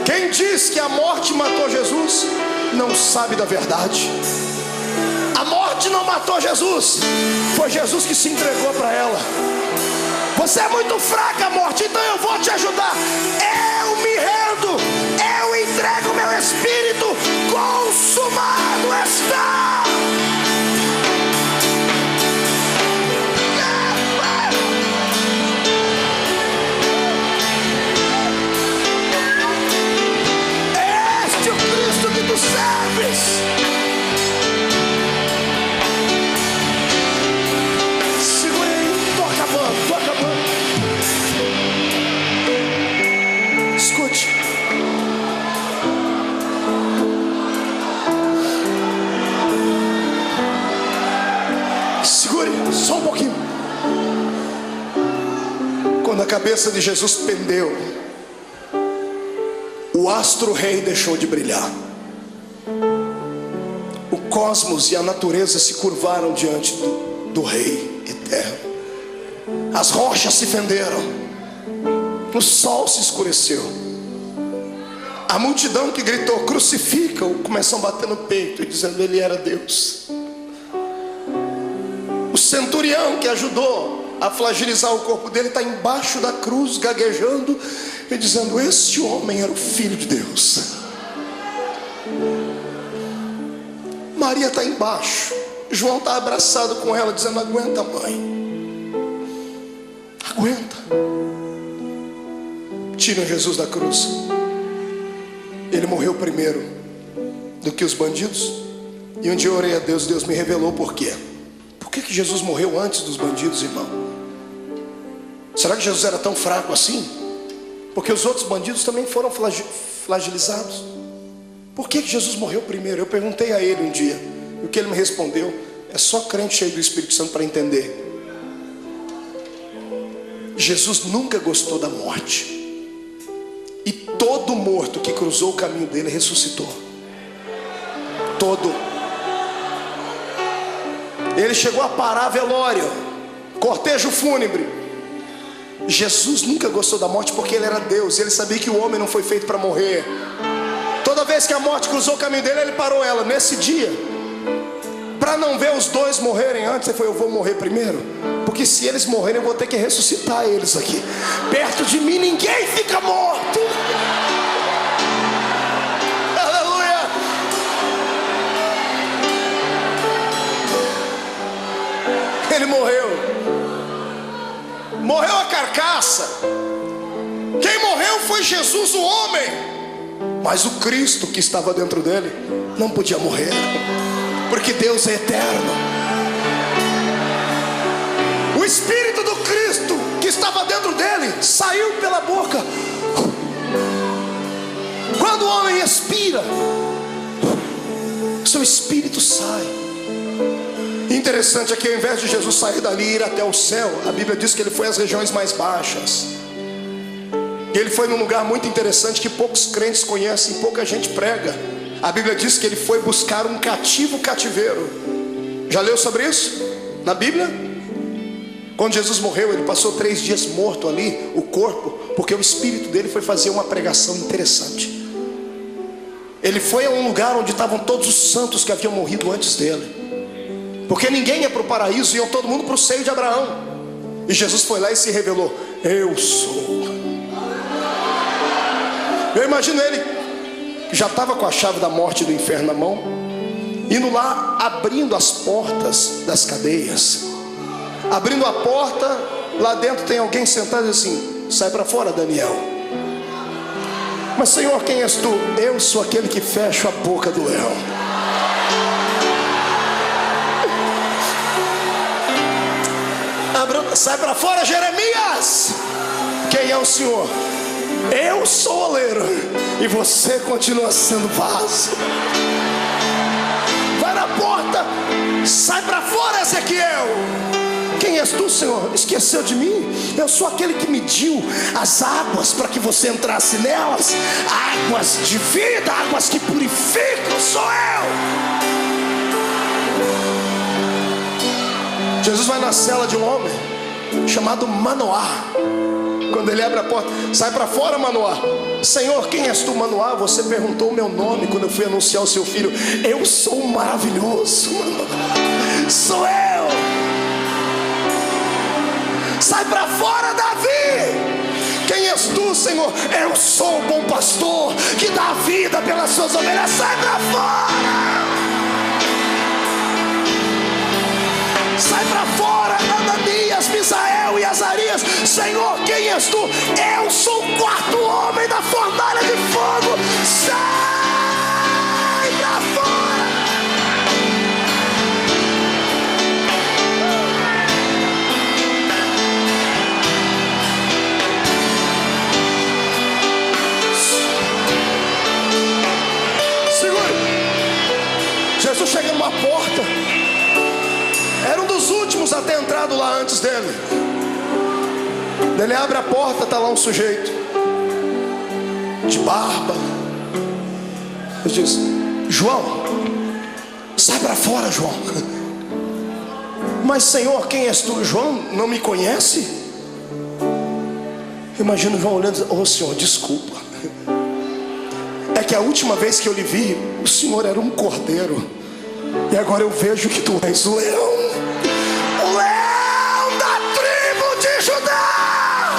Quem diz que a morte matou Jesus não sabe da verdade. A morte não matou Jesus, foi Jesus que se entregou para ela. Você é muito fraca, morte, então eu vou te ajudar. Eu me rendo, eu entrego meu espírito, consumado está. Este é o Cristo que tu serves. Escute. Segure só um pouquinho. Quando a cabeça de Jesus pendeu, o astro-rei deixou de brilhar. O cosmos e a natureza se curvaram diante do Rei eterno. As rochas se fenderam. O sol se escureceu. A multidão que gritou: crucifica-o, começou a bater no peito e dizendo: ele era Deus. O centurião que ajudou a fragilizar o corpo dele está embaixo da cruz, gaguejando e dizendo: esse homem era o Filho de Deus. Maria está embaixo, João está abraçado com ela, dizendo: aguenta, mãe, aguenta. Tiram Jesus da cruz. Ele morreu primeiro do que os bandidos. E um dia eu orei a Deus, Deus me revelou por quê. Por que Jesus morreu antes dos bandidos, irmão? Será que Jesus era tão fraco assim? Porque os outros bandidos também foram flagelizados. Por que Jesus morreu primeiro? Eu perguntei a ele um dia, e o que ele me respondeu: é só crente cheio do Espírito Santo para entender. Jesus nunca gostou da morte. E todo morto que cruzou o caminho dele ressuscitou. Todo. Ele chegou a parar velório, cortejo fúnebre. Jesus nunca gostou da morte porque ele era Deus. Ele sabia que o homem não foi feito para morrer. Toda vez que a morte cruzou o caminho dele, ele parou ela. Nesse dia, para não ver os dois morrerem antes, ele falou: eu vou morrer primeiro, porque se eles morrerem eu vou ter que ressuscitar eles aqui. Perto de mim ninguém fica morto. Aleluia. Ele morreu a carcaça. Quem morreu foi Jesus, o homem. Mas o Cristo que estava dentro dele não podia morrer, porque Deus é eterno. O Espírito do Cristo que estava dentro dele saiu pela boca. Quando o homem expira, seu espírito sai. Interessante é que ao invés de Jesus sair dali e ir até o céu, a Bíblia diz que ele foi às regiões mais baixas. E ele foi num lugar muito interessante que poucos crentes conhecem, pouca gente prega. A Bíblia diz que ele foi buscar um cativeiro. Já leu sobre isso na Bíblia? Quando Jesus morreu, ele passou 3 dias morto ali, o corpo, porque o espírito dele foi fazer uma pregação interessante. Ele foi a um lugar onde estavam todos os santos que haviam morrido antes dele, porque ninguém ia para o paraíso, iam todo mundo para o seio de Abraão. E Jesus foi lá e se revelou: eu sou. Eu imagino ele, que já estava com a chave da morte e do inferno na mão, indo lá, abrindo as portas das cadeias. Abrindo a porta, lá dentro tem alguém sentado assim: sai para fora, Daniel. Mas Senhor, quem és tu? Eu sou aquele que fecha a boca do leão. Sai para fora, Jeremias. Quem é o Senhor? Eu sou o oleiro e você continua sendo vaso. Vai na porta. Sai para fora, Ezequiel. Quem és tu, Senhor? Esqueceu de mim? Eu sou aquele que mediu as águas para que você entrasse nelas. Águas de vida, águas que purificam, sou eu. Jesus vai na cela de um homem chamado Manoá. Quando ele abre a porta: sai para fora, Manoá. Senhor, quem és tu, Manoá? Você perguntou o meu nome quando eu fui anunciar o seu filho. Eu sou o maravilhoso, Manoá. Sou eu. Sai para fora, Davi. Quem és tu, Senhor? Eu sou o bom pastor que dá a vida pelas suas ovelhas. Sai para fora. Sai para fora, Ananias, Misael e Azarias. Senhor, quem és tu? Eu sou o 4º homem da fornalha de fogo. Sai para fora. Segure. Jesus chega numa porta. Era um dos últimos a ter entrado lá antes dele. Ele abre a porta, está lá um sujeito de barba. Ele diz: João, sai para fora, João. Mas Senhor, quem és tu? João não me conhece? Imagino João olhando e dizendo: oh Senhor, desculpa. É que a última vez que eu lhe vi, o Senhor era um cordeiro, e agora eu vejo que tu és o leão. O leão da tribo de Judá.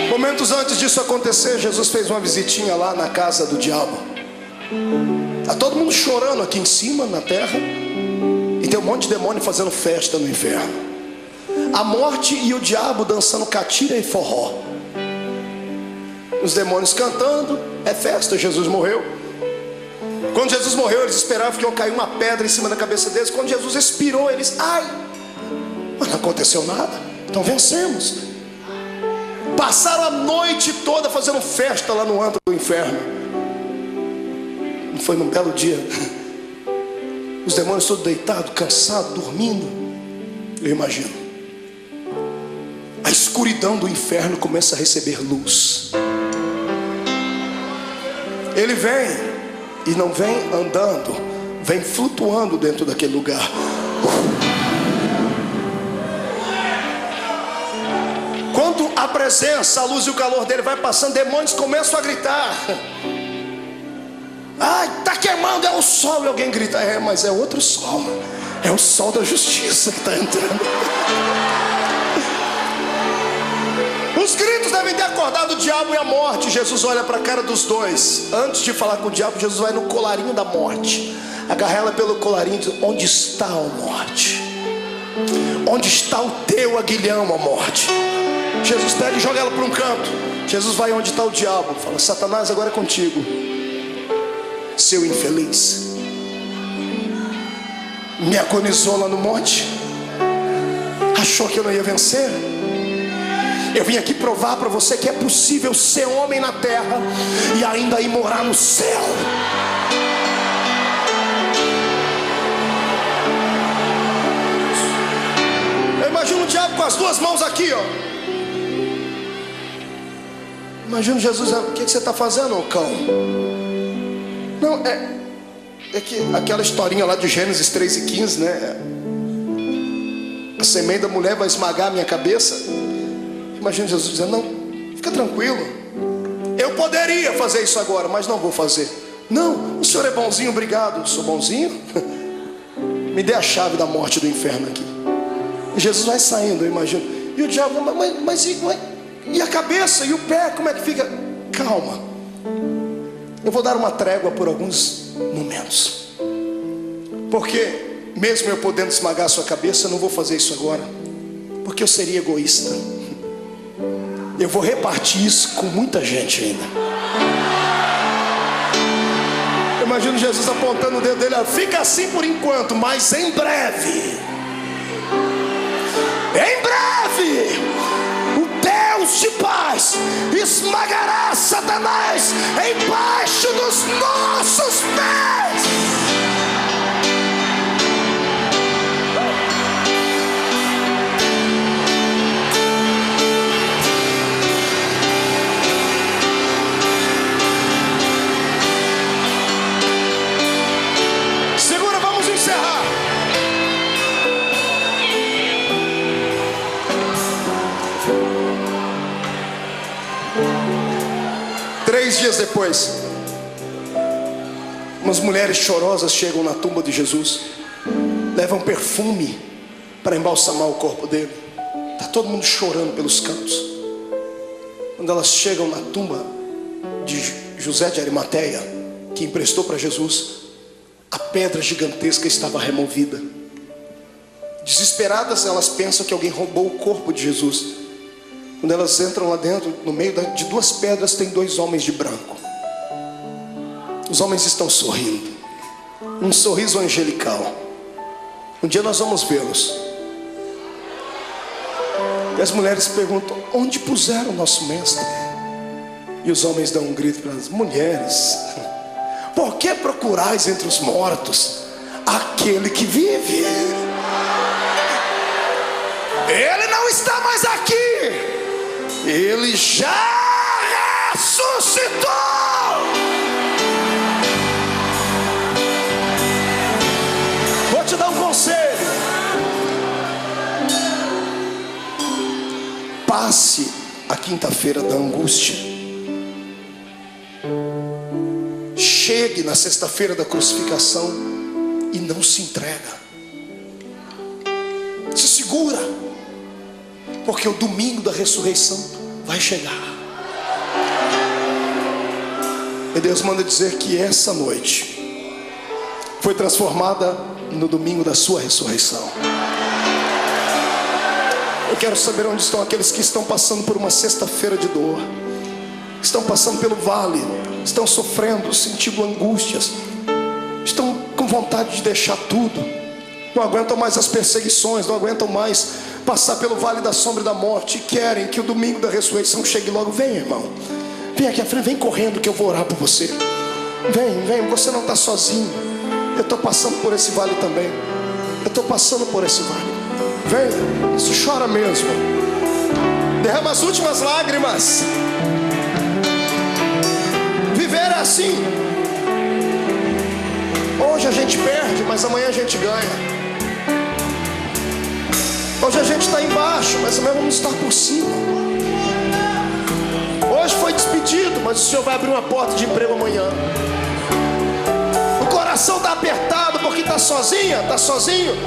Momentos antes disso acontecer, Jesus fez uma visitinha lá na casa do diabo. Está todo mundo chorando aqui em cima, na terra, e tem um monte de demônio fazendo festa no inferno. A morte e o diabo dançando catira e forró. Os demônios cantando, é festa. Jesus morreu. Quando Jesus morreu, eles esperavam que ia cair uma pedra em cima da cabeça deles. Quando Jesus expirou, eles: ai, mas não aconteceu nada, então vencemos. Passaram a noite toda fazendo festa lá no antro do inferno. Foi num belo dia, os demônios todos deitados, cansados, dormindo. Eu imagino. a escuridão do inferno começa a receber luz. Ele vem, e não vem andando, vem flutuando dentro daquele lugar. Quando a presença, a luz e o calor dele vai passando, demônios começam a gritar: ai, está queimando, é o sol. E alguém grita: é, mas é outro sol, é o sol da justiça que está entrando. Os gritos devem ter acordado o diabo e a morte. Jesus olha para a cara dos dois. Antes de falar com o diabo, Jesus vai no colarinho da morte, agarra ela pelo colarinho e diz: onde está a morte? Onde está o teu aguilhão, a morte? Jesus pega e joga ela para um canto. Jesus vai onde está o diabo, fala: Satanás, agora é contigo, seu infeliz. Me agonizou lá no monte, achou que eu não ia vencer. Eu vim aqui provar para você que é possível ser homem na terra e ainda ir morar no céu. Eu imagino o diabo com as duas mãos aqui, ó. Imagina Jesus: o que você está fazendo, ô cão? Não, é que aquela historinha lá de Gênesis 3:15, né? A semente da mulher vai esmagar a minha cabeça. Imagina Jesus dizendo: não, fica tranquilo, eu poderia fazer isso agora, mas não vou fazer. Não, o senhor é bonzinho, obrigado. Sou bonzinho? Me dê a chave da morte do inferno aqui. E Jesus vai saindo, eu imagino. E o diabo: mas e a cabeça e o pé, como é que fica? Calma, eu vou dar uma trégua por alguns momentos, porque mesmo eu podendo esmagar a sua cabeça, eu não vou fazer isso agora, porque eu seria egoísta. Eu vou repartir isso com muita gente ainda. Eu imagino Jesus apontando o dedo dele: fica assim por enquanto, mas em breve, o Deus de paz esmagará Satanás embaixo dos nossos pés. Segura, vamos encerrar. Três dias depois, umas mulheres chorosas chegam na tumba de Jesus, levam perfume para embalsamar o corpo dele. Está todo mundo chorando pelos cantos. Quando elas chegam na tumba de José de Arimateia, que emprestou para Jesus, a pedra gigantesca estava removida. Desesperadas, elas pensam que alguém roubou o corpo de Jesus. Quando elas entram lá dentro, no meio de duas pedras tem dois homens de branco. Os homens estão sorrindo, um sorriso angelical. Um dia nós vamos vê-los. E as mulheres perguntam: onde puseram o nosso mestre? E os homens dão um grito para as mulheres: por que procurais entre os mortos aquele que vive? Ele não está mais aqui, ele já ressuscitou. Vou te dar um conselho: passe a quinta-feira da angústia, chegue na sexta-feira da crucificação e não se entrega. Se segura, porque o domingo da ressurreição vai chegar. E Deus manda dizer que essa noite foi transformada no domingo da sua ressurreição. Eu quero saber onde estão aqueles que estão passando por uma sexta-feira de dor, estão passando pelo vale, estão sofrendo, sentindo angústias, estão com vontade de deixar tudo, não aguentam mais as perseguições, não aguentam mais passar pelo vale da sombra e da morte, e querem que o domingo da ressurreição chegue logo. Vem, irmão, vem aqui à frente, vem correndo que eu vou orar por você. Vem, você não está sozinho. Eu estou passando por esse vale também. Eu estou passando por esse vale. Vem, isso chora mesmo. Derrama as últimas lágrimas. Viver é assim. Hoje a gente perde, mas amanhã a gente ganha. Hoje a gente está embaixo, mas amanhã vamos estar por cima. Hoje foi despedido, mas o Senhor vai abrir uma porta de emprego amanhã. O coração está apertado porque está sozinha, está sozinho.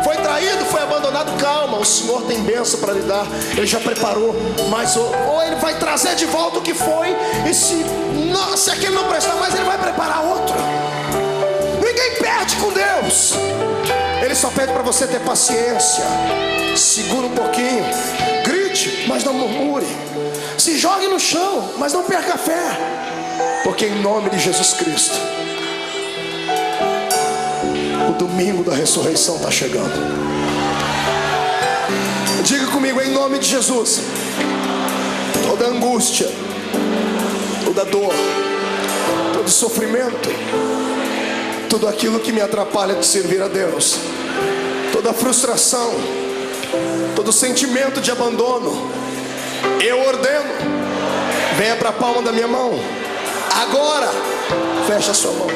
Foi traído, foi abandonado. Calma, o Senhor tem bênção para lhe dar. Ele já preparou, mas ou Ele vai trazer de volta o que foi. E se aquele não prestar mais, Ele vai preparar outro. Ninguém perde com Deus. Ele só pede para você ter paciência. Segura um pouquinho. Grite, mas não murmure. Se jogue no chão, mas não perca a fé. Porque em nome de Jesus Cristo, o domingo da ressurreição está chegando. Diga comigo, em nome de Jesus. Toda angústia, toda dor, todo sofrimento, tudo aquilo que me atrapalha de servir a Deus, toda frustração, todo sentimento de abandono, eu ordeno, venha para a palma da minha mão. Agora, fecha a sua mão.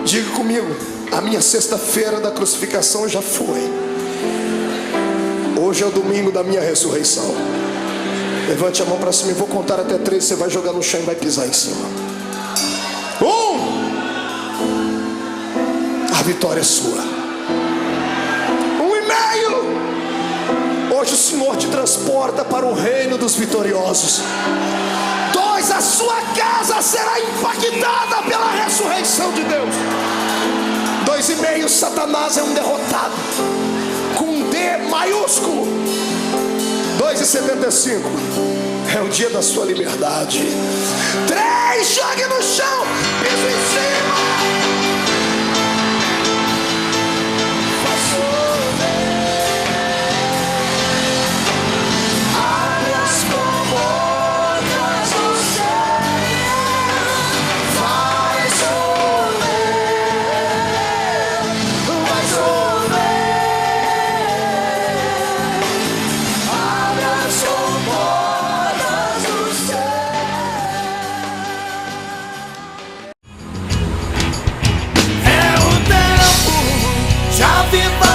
Diga comigo, a minha sexta-feira da crucificação já foi. Hoje é o domingo da minha ressurreição. Levante a mão para cima e vou contar até 3. Você vai jogar no chão e vai pisar em cima. 1. A vitória é sua. 1,5. Hoje o Senhor te transporta para o reino dos vitoriosos. 2. A sua casa será impactada pela ressurreição de Deus. 2,5. Satanás é um derrotado, com um D maiúsculo. 2,75. É o dia da sua liberdade. 3. Jogue no chão, piso em cima. Viva